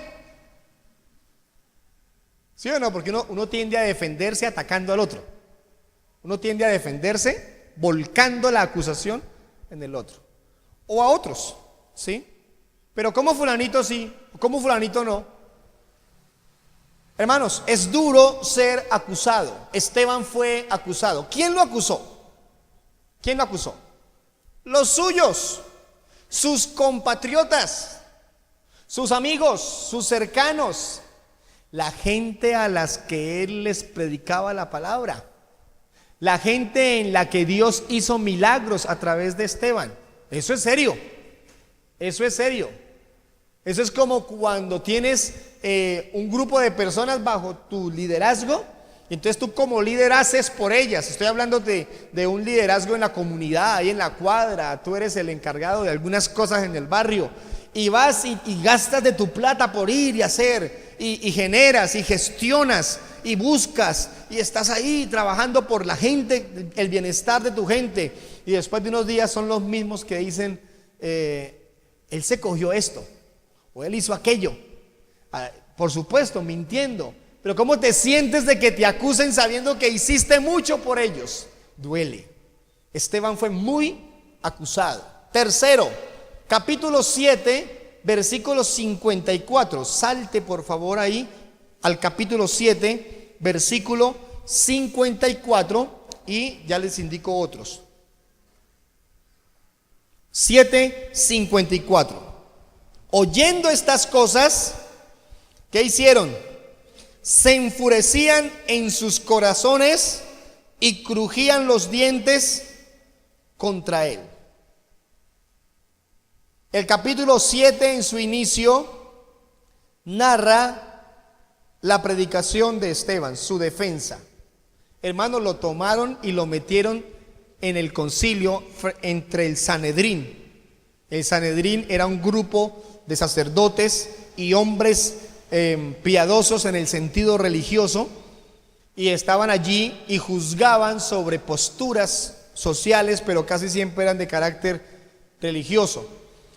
¿Sí o no? Porque uno tiende a defenderse atacando al otro. Uno tiende a defenderse volcando la acusación en el otro o a otros, ¿sí? Pero ¿cómo fulanito sí? ¿Cómo fulanito no? Hermanos, es duro ser acusado. Esteban fue acusado. ¿Quién lo acusó? ¿Quién lo acusó? Los suyos, sus compatriotas, sus amigos, sus cercanos, la gente a las que él les predicaba la palabra, la gente en la que Dios hizo milagros a través de Esteban. Eso es serio. Eso es serio. Eso es como cuando tienes un grupo de personas bajo tu liderazgo, y entonces tú como líder haces por ellas. Estoy hablando de un liderazgo en la comunidad, ahí en la cuadra. Tú eres el encargado de algunas cosas en el barrio, y vas y gastas de tu plata por ir y hacer, y generas y gestionas y buscas, y estás ahí trabajando por la gente, el bienestar de tu gente, y después de unos días son los mismos que dicen: él se cogió esto, o él hizo aquello. Por supuesto, mintiendo. Pero ¿cómo te sientes de que te acusen sabiendo que hiciste mucho por ellos? Duele. Esteban fue muy acusado. Tercero, capítulo 7, versículo 54. Salte por favor ahí al capítulo 7, versículo 54, y ya les indico otros. 7:54. Oyendo estas cosas, ¿qué hicieron? Se enfurecían en sus corazones y crujían los dientes contra él. El capítulo 7 en su inicio narra la predicación de Esteban, su defensa. Hermanos, lo tomaron y lo metieron en el concilio entre el Sanedrín, El Sanedrín era un grupo de sacerdotes y hombres piadosos en el sentido religioso, y estaban allí y juzgaban sobre posturas sociales, pero casi siempre eran de carácter religioso.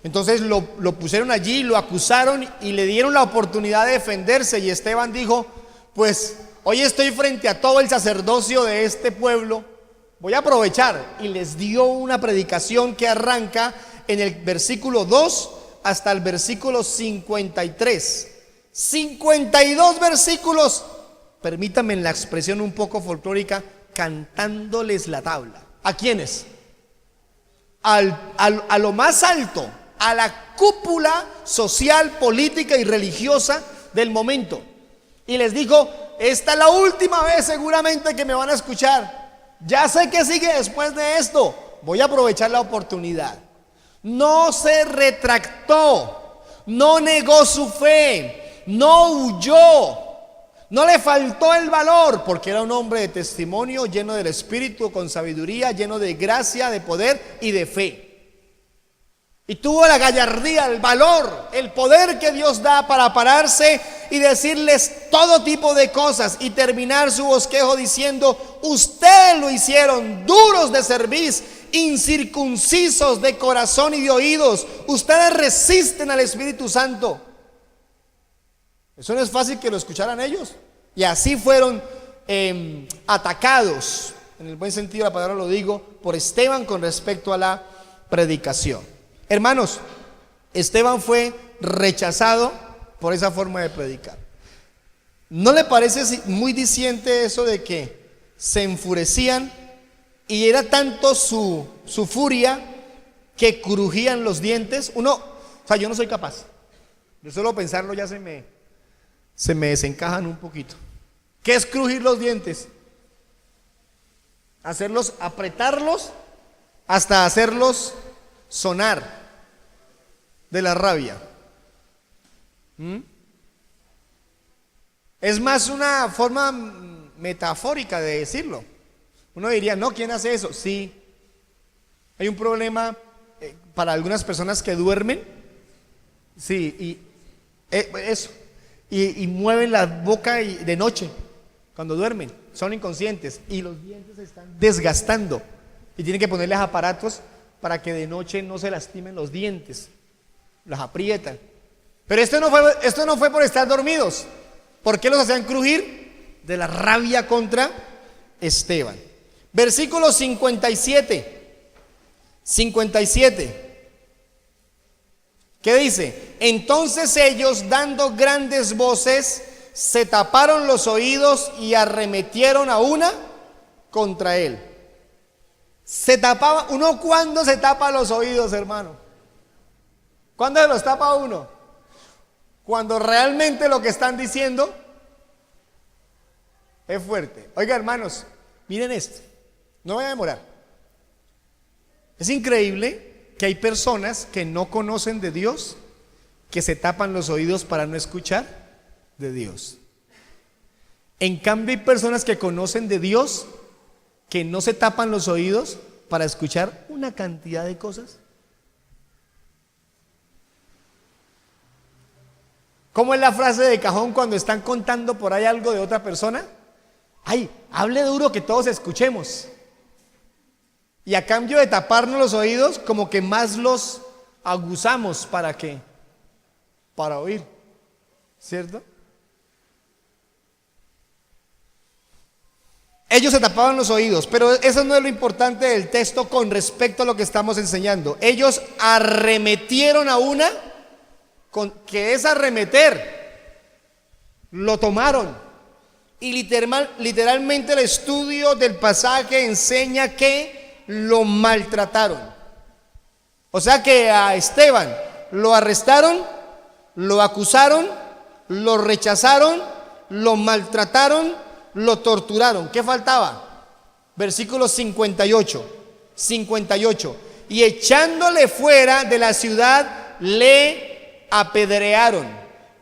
Entonces lo pusieron allí, lo acusaron y le dieron la oportunidad de defenderse, y Esteban dijo: pues hoy estoy frente a todo el sacerdocio de este pueblo, voy a aprovechar. Y les dio una predicación que arranca en el versículo 2 hasta el versículo 53. 52 versículos, permítanme en la expresión un poco folclórica, cantándoles la tabla. ¿A quiénes? A lo más alto, a la cúpula social, política y religiosa del momento. Y les dijo: esta es la última vez seguramente que me van a escuchar. Ya sé que sigue después de esto. Voy a aprovechar la oportunidad. No se retractó, no negó su fe, no huyó, no le faltó el valor, porque era un hombre de testimonio, lleno del Espíritu, con sabiduría, lleno de gracia, de poder y de fe. Y tuvo la gallardía, el valor, el poder que Dios da para pararse y decirles todo tipo de cosas, y terminar su bosquejo diciendo: ustedes lo hicieron duros de cerviz, incircuncisos de corazón y de oídos, ustedes resisten al Espíritu Santo. Eso no es fácil que lo escucharan ellos. Y así fueron atacados, en el buen sentido de la palabra lo digo, por Esteban con respecto a la predicación. Hermanos, Esteban fue rechazado por esa forma de predicar. ¿No le parece muy diciente eso de que se enfurecían y era tanto su furia que crujían los dientes? Yo no soy capaz. De solo pensarlo ya se me desencajan un poquito. ¿Qué es crujir los dientes? Hacerlos, apretarlos hasta hacerlos sonar de la rabia. Es más una forma metafórica de decirlo. Uno diría: no, ¿quién hace eso? Sí, hay un problema para algunas personas que duermen. Sí, y eso. Y mueven la boca de noche cuando duermen, son inconscientes y los dientes se están desgastando y tienen que ponerles aparatos para que de noche no se lastimen los dientes, los aprietan. Pero esto no fue por estar dormidos. ¿Por qué los hacían crujir? De la rabia contra Esteban. Versículo 57. ¿Qué dice? Entonces ellos, dando grandes voces, se taparon los oídos y arremetieron a una contra él. Se tapaba. ¿Uno cuándo se tapa los oídos, hermano? ¿Cuándo se los tapa uno? Cuando realmente lo que están diciendo es fuerte. Oiga, hermanos, miren esto, no voy a demorar. Es increíble que hay personas que no conocen de Dios, que se tapan los oídos para no escuchar de Dios. En cambio, hay personas que conocen de Dios, que no se tapan los oídos para escuchar una cantidad de cosas. ¿Cómo es la frase de cajón cuando están contando por ahí algo de otra persona? Ay, hable duro que todos escuchemos. Y a cambio de taparnos los oídos, como que más los aguzamos. ¿Para qué? Para oír, ¿cierto? Ellos se tapaban los oídos, pero eso no es lo importante del texto con respecto a lo que estamos enseñando. Ellos arremetieron a una, que es arremeter, lo tomaron. Y literalmente el estudio del pasaje enseña que lo maltrataron. O sea que a Esteban lo arrestaron, lo acusaron, lo rechazaron, lo maltrataron, lo torturaron. ¿Qué faltaba? Versículo 58. Y echándole fuera de la ciudad, le apedrearon.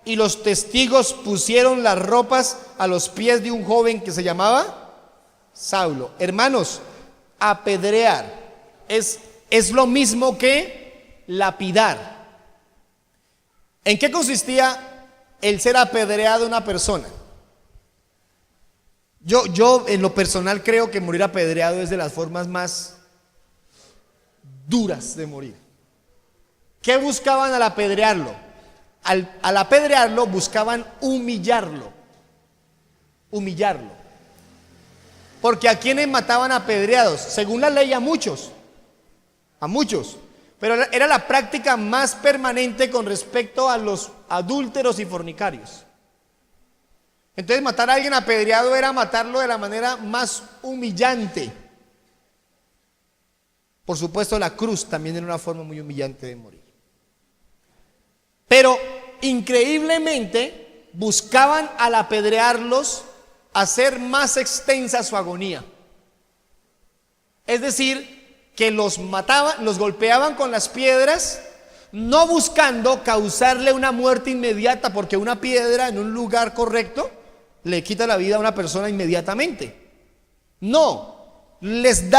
Y los testigos pusieron las ropas a los pies de un joven que se llamaba Saulo. Hermanos, apedrear es lo mismo que lapidar. ¿En qué consistía el ser apedreado de una persona? Yo en lo personal creo que morir apedreado es de las formas más duras de morir. ¿Qué buscaban al apedrearlo? Al apedrearlo buscaban humillarlo. Humillarlo. Porque ¿a quiénes mataban apedreados? Según la ley a muchos. A muchos. Pero era la práctica más permanente con respecto a los adúlteros y fornicarios. Entonces matar a alguien apedreado era matarlo de la manera más humillante. Por supuesto, la cruz también era una forma muy humillante de morir. Pero increíblemente buscaban al apedrearlos hacer más extensa su agonía. Es decir, que los mataban, los golpeaban con las piedras, no buscando causarle una muerte inmediata, porque una piedra en un lugar correcto le quita la vida a una persona inmediatamente. No, les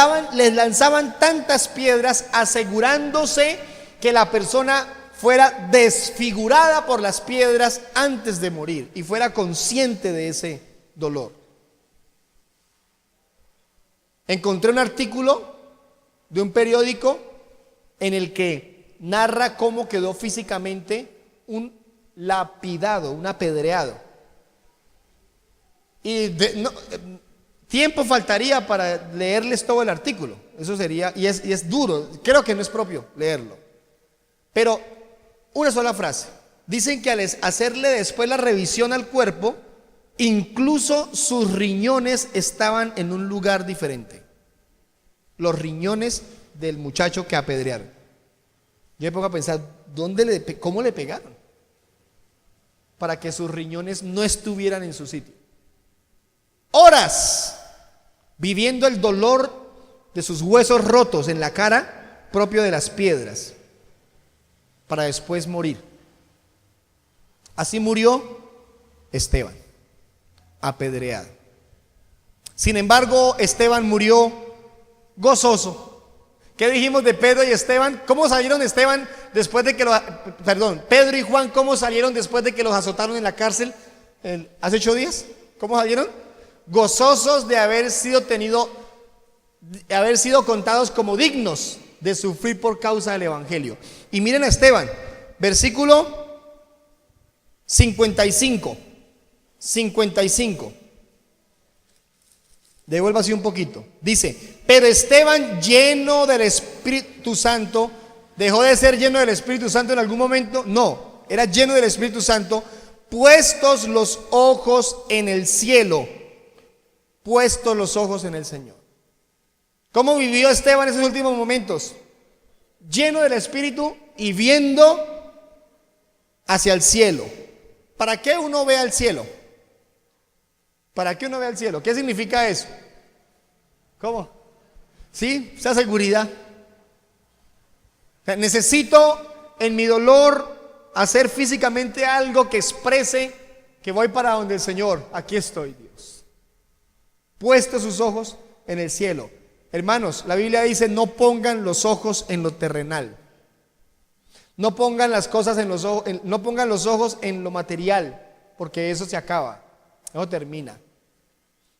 lanzaban tantas piedras asegurándose que la persona fuera desfigurada por las piedras antes de morir y fuera consciente de ese dolor. Encontré un artículo de un periódico en el que narra cómo quedó físicamente un lapidado, un apedreado. Y tiempo faltaría para leerles todo el artículo. Eso sería, y es duro, creo que no es propio leerlo. Pero una sola frase. Dicen que al hacerle después la revisión al cuerpo, incluso sus riñones estaban en un lugar diferente. Los riñones del muchacho que apedrearon. Yo me pongo a pensar, ¿cómo le pegaron? Para que sus riñones no estuvieran en su sitio. Horas viviendo el dolor de sus huesos rotos en la cara, propio de las piedras, para después morir. Así murió Esteban, apedreado. Sin embargo, Esteban murió gozoso. ¿Qué dijimos de Pedro y Esteban? ¿Cómo salieron Pedro y Juan, ¿cómo salieron después de que los azotaron en la cárcel hace 8 días? ¿Cómo salieron? Gozosos de haber sido contados como dignos de sufrir por causa del evangelio. Y miren a Esteban, versículo 55. Devuélvase un poquito. Dice: pero Esteban, lleno del Espíritu Santo, ¿dejó de ser lleno del Espíritu Santo en algún momento? No, era lleno del Espíritu Santo, puestos los ojos en el cielo, puestos los ojos en el Señor. ¿Cómo vivió Esteban esos últimos momentos? Lleno del Espíritu y viendo hacia el cielo. ¿Para qué uno ve al cielo? ¿Para qué uno ve al cielo? ¿Qué significa eso? ¿Cómo? ¿Sí? Esa seguridad. O sea, necesito en mi dolor hacer físicamente algo que exprese que voy para donde el Señor. Aquí estoy, Dios. Puesto sus ojos en el cielo. Hermanos, la Biblia dice: no pongan los ojos en lo terrenal. No pongan las cosas no pongan los ojos en lo material, porque eso se acaba, eso termina.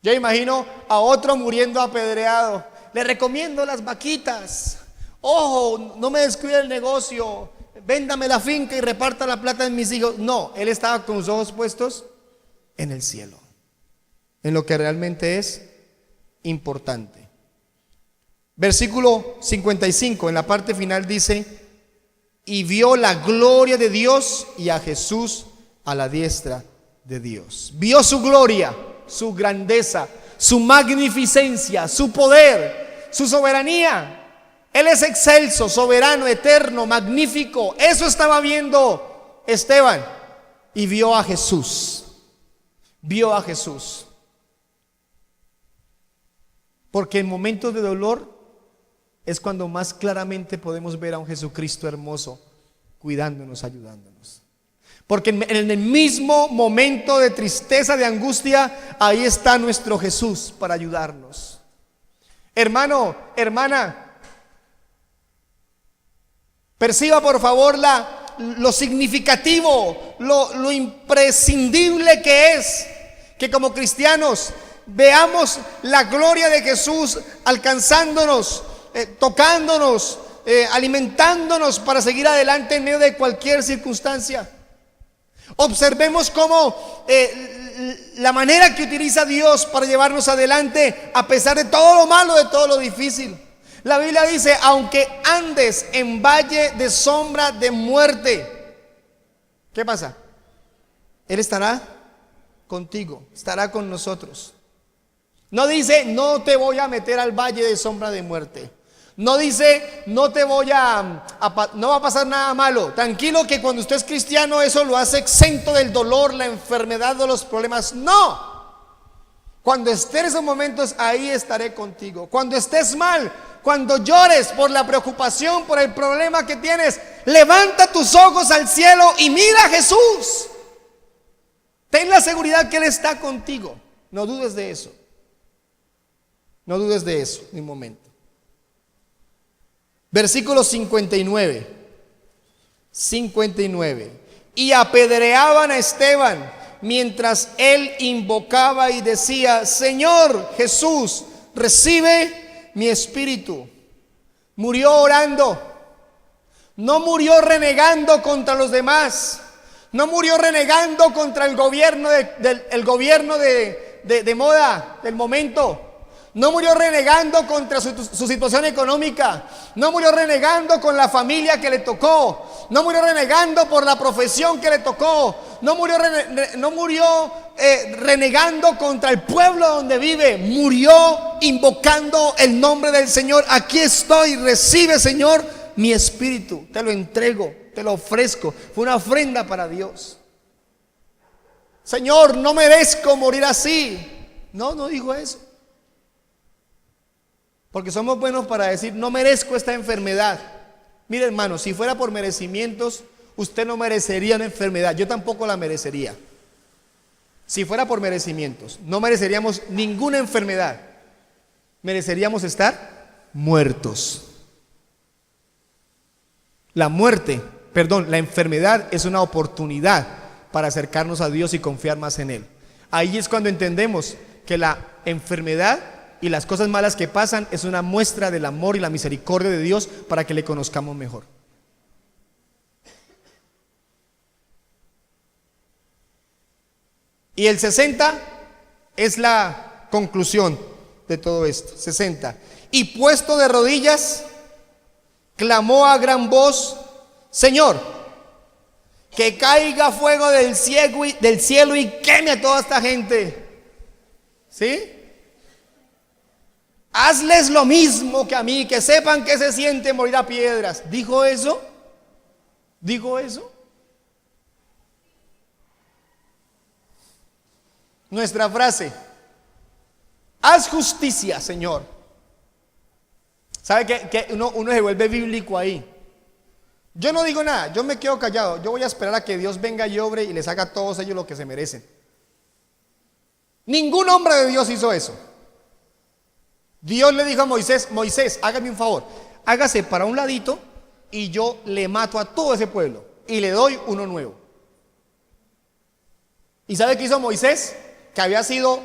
Yo imagino a otro muriendo apedreado. Le recomiendo las vaquitas. Ojo, no me descuide el negocio. Véndame la finca y reparta la plata en mis hijos. No, él estaba con los ojos puestos en el cielo, en lo que realmente es importante. Versículo 55, en la parte final dice: y vio la gloria de Dios y a Jesús a la diestra de Dios. Vio su gloria, su grandeza, su magnificencia, su poder, su soberanía. Él es excelso, soberano, eterno, magnífico. Eso estaba viendo Esteban. Y vio a Jesús. Vio a Jesús. Porque en momentos de dolor es cuando más claramente podemos ver a un Jesucristo hermoso cuidándonos, ayudándonos. Porque en el mismo momento de tristeza, de angustia, ahí está nuestro Jesús para ayudarnos. Hermano, hermana, Perciba por favor lo significativo, lo imprescindible que es que como cristianos veamos la gloria de Jesús alcanzándonos, tocándonos, alimentándonos para seguir adelante en medio de cualquier circunstancia. Observemos cómo la manera que utiliza Dios para llevarnos adelante a pesar de todo lo malo, de todo lo difícil. La Biblia dice, aunque andes en valle de sombra de muerte, ¿qué pasa? Él estará contigo, estará con nosotros. No dice, no te voy a meter al valle de sombra de muerte. No dice, no va a pasar nada malo. Tranquilo que cuando usted es cristiano eso lo hace exento del dolor, la enfermedad, de los problemas. No. Cuando estés en esos momentos, ahí estaré contigo. Cuando estés mal, cuando llores por la preocupación, por el problema que tienes, levanta tus ojos al cielo y mira a Jesús. Ten la seguridad que Él está contigo. No dudes de eso. No dudes de eso ni un momento. Versículo 59. Y apedreaban a Esteban mientras él invocaba y decía, Señor Jesús, recibe mi espíritu. Murió orando. No murió renegando contra los demás. No murió renegando contra el gobierno de moda del momento. No murió renegando contra su situación económica. No murió renegando con la familia que le tocó. No murió renegando por la profesión que le tocó. No murió renegando contra el pueblo donde vive. Murió invocando el nombre del Señor. Aquí estoy, recibe, Señor, mi espíritu. Te lo entrego, te lo ofrezco. Fue una ofrenda para Dios. Señor, no merezco morir así. No dijo eso. Porque somos buenos para decir, no merezco esta enfermedad. Mire, hermano, si fuera por merecimientos, usted no merecería una enfermedad. Yo tampoco la merecería. Si fuera por merecimientos, no mereceríamos ninguna enfermedad. Mereceríamos estar muertos. La enfermedad es una oportunidad para acercarnos a Dios y confiar más en Él. Ahí es cuando entendemos que la enfermedad y las cosas malas que pasan es una muestra del amor y la misericordia de Dios para que le conozcamos mejor. Y el 60 es la conclusión de todo esto. 60. Y puesto de rodillas, clamó a gran voz, Señor, que caiga fuego del cielo y queme a toda esta gente. ¿Sí? Hazles lo mismo que a mí, que sepan que se siente morir a piedras. ¿Dijo eso? ¿Dijo eso? Nuestra frase, haz justicia, Señor. ¿Sabe que uno se vuelve bíblico ahí? Yo no digo nada, yo me quedo callado. Yo voy a esperar a que Dios venga y obre y les haga a todos ellos lo que se merecen. Ningún hombre de Dios hizo eso. Dios le dijo a Moisés, Moisés, hágame un favor, hágase para un ladito y yo le mato a todo ese pueblo y le doy uno nuevo. ¿Y sabe qué hizo Moisés? Que había sido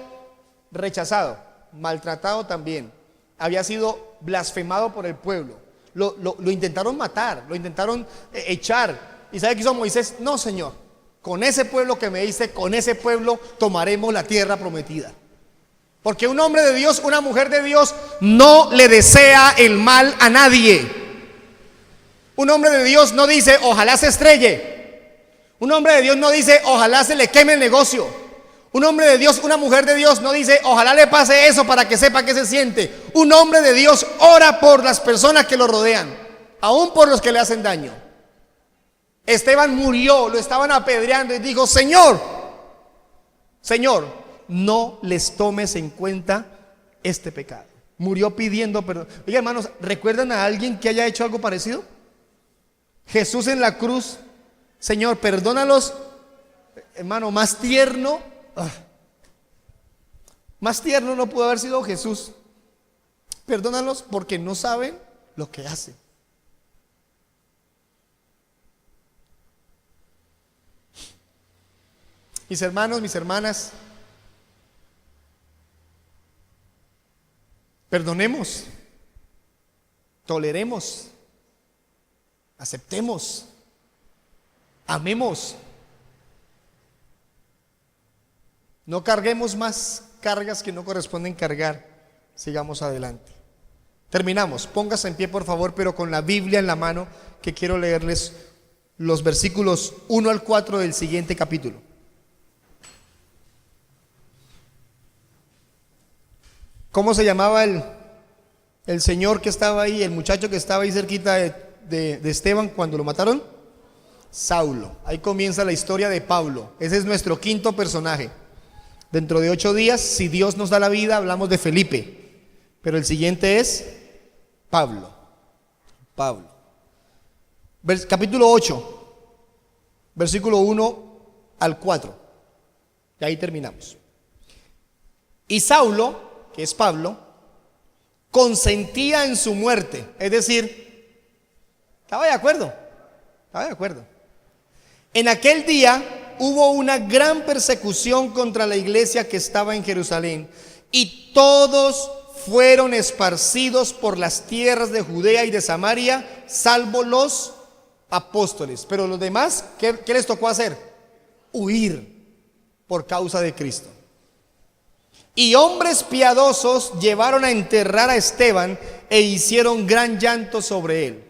rechazado, maltratado también, había sido blasfemado por el pueblo. Lo intentaron matar, lo intentaron echar. ¿Y sabe qué hizo Moisés? No, Señor, con ese pueblo que me diste, con ese pueblo tomaremos la tierra prometida. Porque un hombre de Dios, una mujer de Dios no le desea el mal a nadie. Un hombre de Dios no dice ojalá se estrelle. Un hombre de Dios no dice ojalá se le queme el negocio. Un hombre de Dios, una mujer de Dios no dice ojalá le pase eso para que sepa qué se siente. Un hombre de Dios ora por las personas que lo rodean, aún por los que le hacen daño. Esteban murió, lo estaban apedreando y dijo, Señor, no les tomes en cuenta este pecado. Murió pidiendo perdón. Oye, hermanos, ¿recuerdan a alguien que haya hecho algo parecido? Jesús en la cruz, Señor, perdónalos. Hermano, más tierno no pudo haber sido Jesús. Perdónalos porque no saben lo que hacen. Mis hermanos, mis hermanas, perdonemos, toleremos, aceptemos, amemos. No carguemos más cargas que no corresponden cargar. Sigamos adelante. Terminamos. Póngase en pie, por favor, pero con la Biblia en la mano, que quiero leerles los versículos 1 al 4 del siguiente capítulo. ¿Cómo se llamaba el señor que estaba ahí, el muchacho que estaba ahí cerquita de Esteban cuando lo mataron? Saulo. Ahí comienza la historia de Pablo. Ese es nuestro quinto personaje. Dentro de 8 días, si Dios nos da la vida, hablamos de Felipe, pero el siguiente es Pablo. Capítulo 8, versículo 1 al 4. Y ahí terminamos. Y Saulo, que es Pablo, consentía en su muerte, es decir, estaba de acuerdo. En aquel día hubo una gran persecución contra la iglesia que estaba en Jerusalén, y todos fueron esparcidos por las tierras de Judea y de Samaria, salvo los apóstoles. Pero los demás, ¿qué les tocó hacer? Huir por causa de Cristo. Y hombres piadosos llevaron a enterrar a Esteban e hicieron gran llanto sobre él.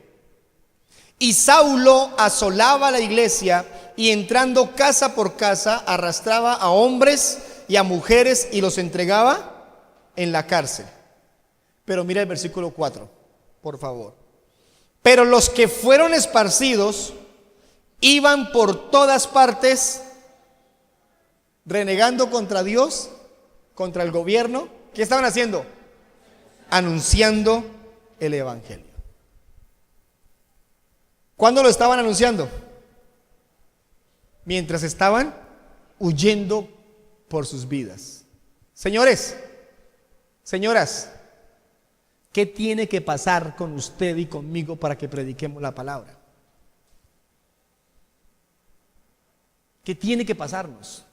Y Saulo asolaba la iglesia y entrando casa por casa arrastraba a hombres y a mujeres y los entregaba en la cárcel. Pero mira el versículo 4, por favor. Pero los que fueron esparcidos iban por todas partes renegando contra Dios, contra el gobierno. ¿Qué estaban haciendo? Anunciando el evangelio. ¿Cuándo lo estaban anunciando? Mientras estaban huyendo por sus vidas. Señores, señoras, ¿qué tiene que pasar con usted y conmigo para que prediquemos la palabra? ¿Qué tiene que pasarnos?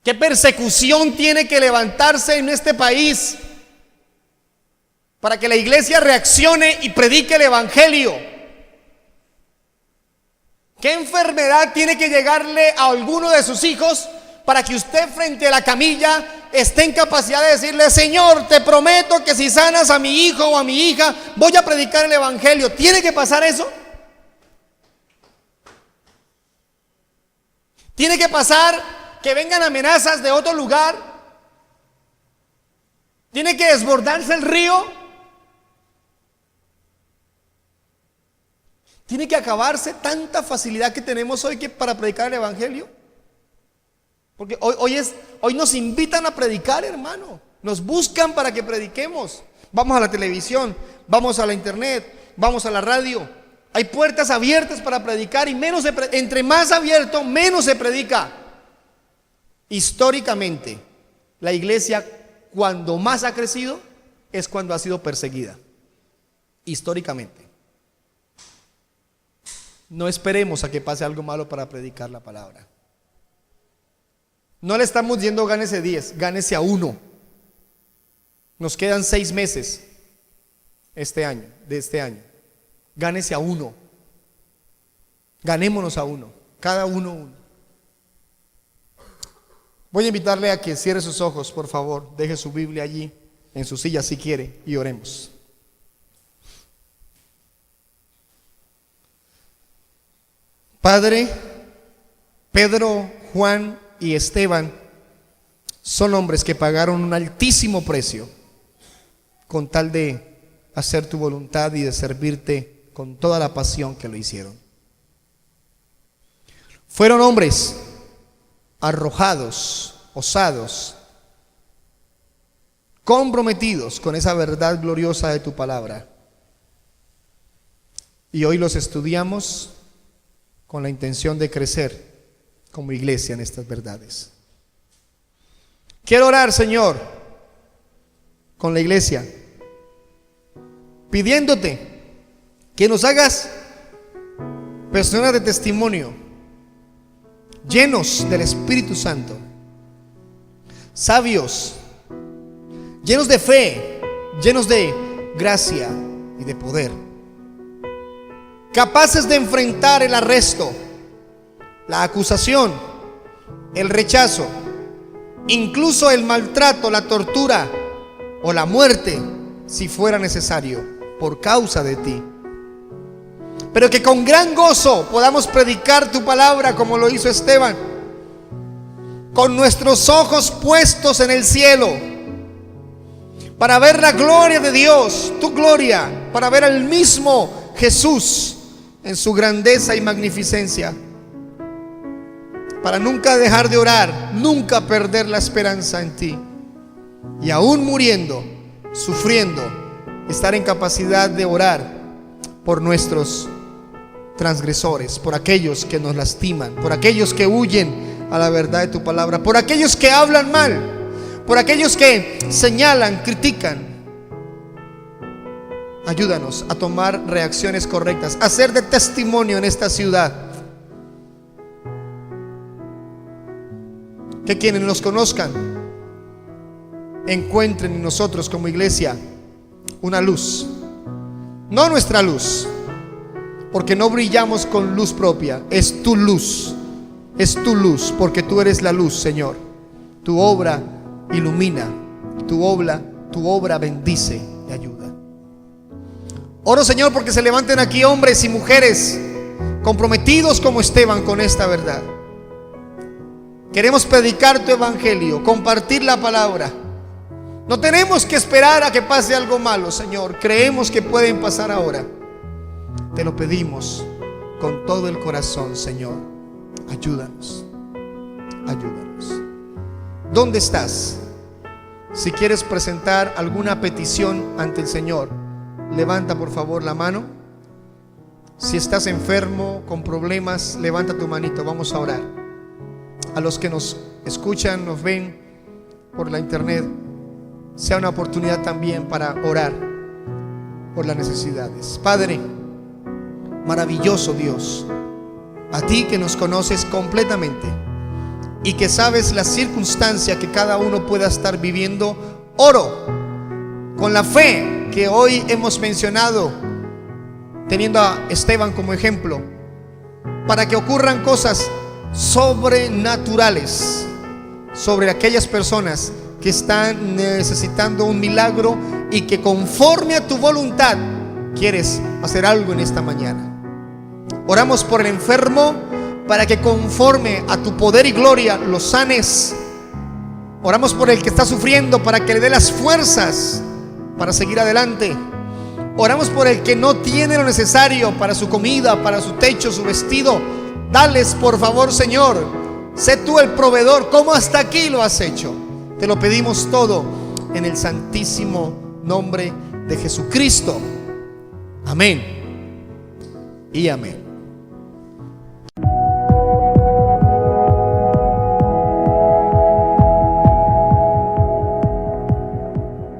¿Qué persecución tiene que levantarse en este país para que la iglesia reaccione y predique el evangelio? ¿Qué enfermedad tiene que llegarle a alguno de sus hijos para que usted frente a la camilla esté en capacidad de decirle: Señor, te prometo que si sanas a mi hijo o a mi hija, voy a predicar el evangelio? ¿Tiene que pasar eso? ¿Tiene que pasar que vengan amenazas de otro lugar? ¿Tiene que desbordarse el río? ¿Tiene que acabarse tanta facilidad que tenemos hoy para predicar el evangelio? Porque hoy nos invitan a predicar, hermano. Nos buscan para que prediquemos. Vamos a la televisión, vamos a la internet, vamos a la radio. Hay puertas abiertas para predicar, y entre más abierto, menos se predica. Históricamente, la iglesia, cuando más ha crecido, es cuando ha sido perseguida. Históricamente. No esperemos a que pase algo malo para predicar la palabra. No le estamos diciendo gánese 10, gánese a 1. Nos quedan 6 meses de este año. Gánese a 1. Ganémonos a 1, cada uno. Voy a invitarle a que cierre sus ojos, por favor. Deje su Biblia allí, en su silla si quiere, y oremos. Padre, Pedro, Juan y Esteban son hombres que pagaron un altísimo precio con tal de hacer tu voluntad y de servirte con toda la pasión que lo hicieron. Fueron hombres arrojados, osados, comprometidos con esa verdad gloriosa de tu palabra. Y hoy los estudiamos con la intención de crecer como iglesia en estas verdades. Quiero orar, Señor, con la iglesia, pidiéndote que nos hagas personas de testimonio, llenos del Espíritu Santo, sabios, llenos de fe, llenos de gracia y de poder, capaces de enfrentar el arresto, la acusación, el rechazo, incluso el maltrato, la tortura o la muerte, si fuera necesario, por causa de ti. Pero que con gran gozo podamos predicar tu palabra como lo hizo Esteban, con nuestros ojos puestos en el cielo, para ver la gloria de Dios, tu gloria, para ver al mismo Jesús en su grandeza y magnificencia, para nunca dejar de orar, nunca perder la esperanza en ti, y aún muriendo, sufriendo, estar en capacidad de orar por nuestros transgresores, por aquellos que nos lastiman, por aquellos que huyen a la verdad de tu palabra, por aquellos que hablan mal, por aquellos que señalan, critican. Ayúdanos a tomar reacciones correctas, a ser de testimonio en esta ciudad. Que quienes nos conozcan encuentren en nosotros como iglesia una luz, no nuestra luz, porque no brillamos con luz propia, es tu luz, porque tú eres la luz, Señor. Tu obra ilumina, tu obra bendice y ayuda. Oro, Señor, porque se levanten aquí hombres y mujeres comprometidos como Esteban con esta verdad. Queremos predicar tu evangelio, compartir la palabra. No tenemos que esperar a que pase algo malo, Señor. Creemos que pueden pasar ahora. Te lo pedimos con todo el corazón, Señor. Ayúdanos, ayúdanos. ¿Dónde estás? Si quieres presentar alguna petición ante el Señor, levanta por favor la mano. Si estás enfermo, con problemas, levanta tu manito, vamos a orar. A los que nos escuchan, nos ven por la internet, sea una oportunidad también para orar por las necesidades. Padre, maravilloso Dios, a ti que nos conoces completamente y que sabes la circunstancia que cada uno pueda estar viviendo, oro con la fe que hoy hemos mencionado, teniendo a Esteban como ejemplo, para que ocurran cosas sobrenaturales sobre aquellas personas que están necesitando un milagro y que conforme a tu voluntad quieres hacer algo en esta mañana. Oramos por el enfermo para que conforme a tu poder y gloria lo sanes. Oramos por el que está sufriendo para que le dé las fuerzas para seguir adelante. Oramos por el que no tiene lo necesario para su comida, para su techo, su vestido. Dales por favor, Señor. Sé tú el proveedor, como hasta aquí lo has hecho. Te lo pedimos todo en el santísimo nombre de Jesucristo. Amén y amén.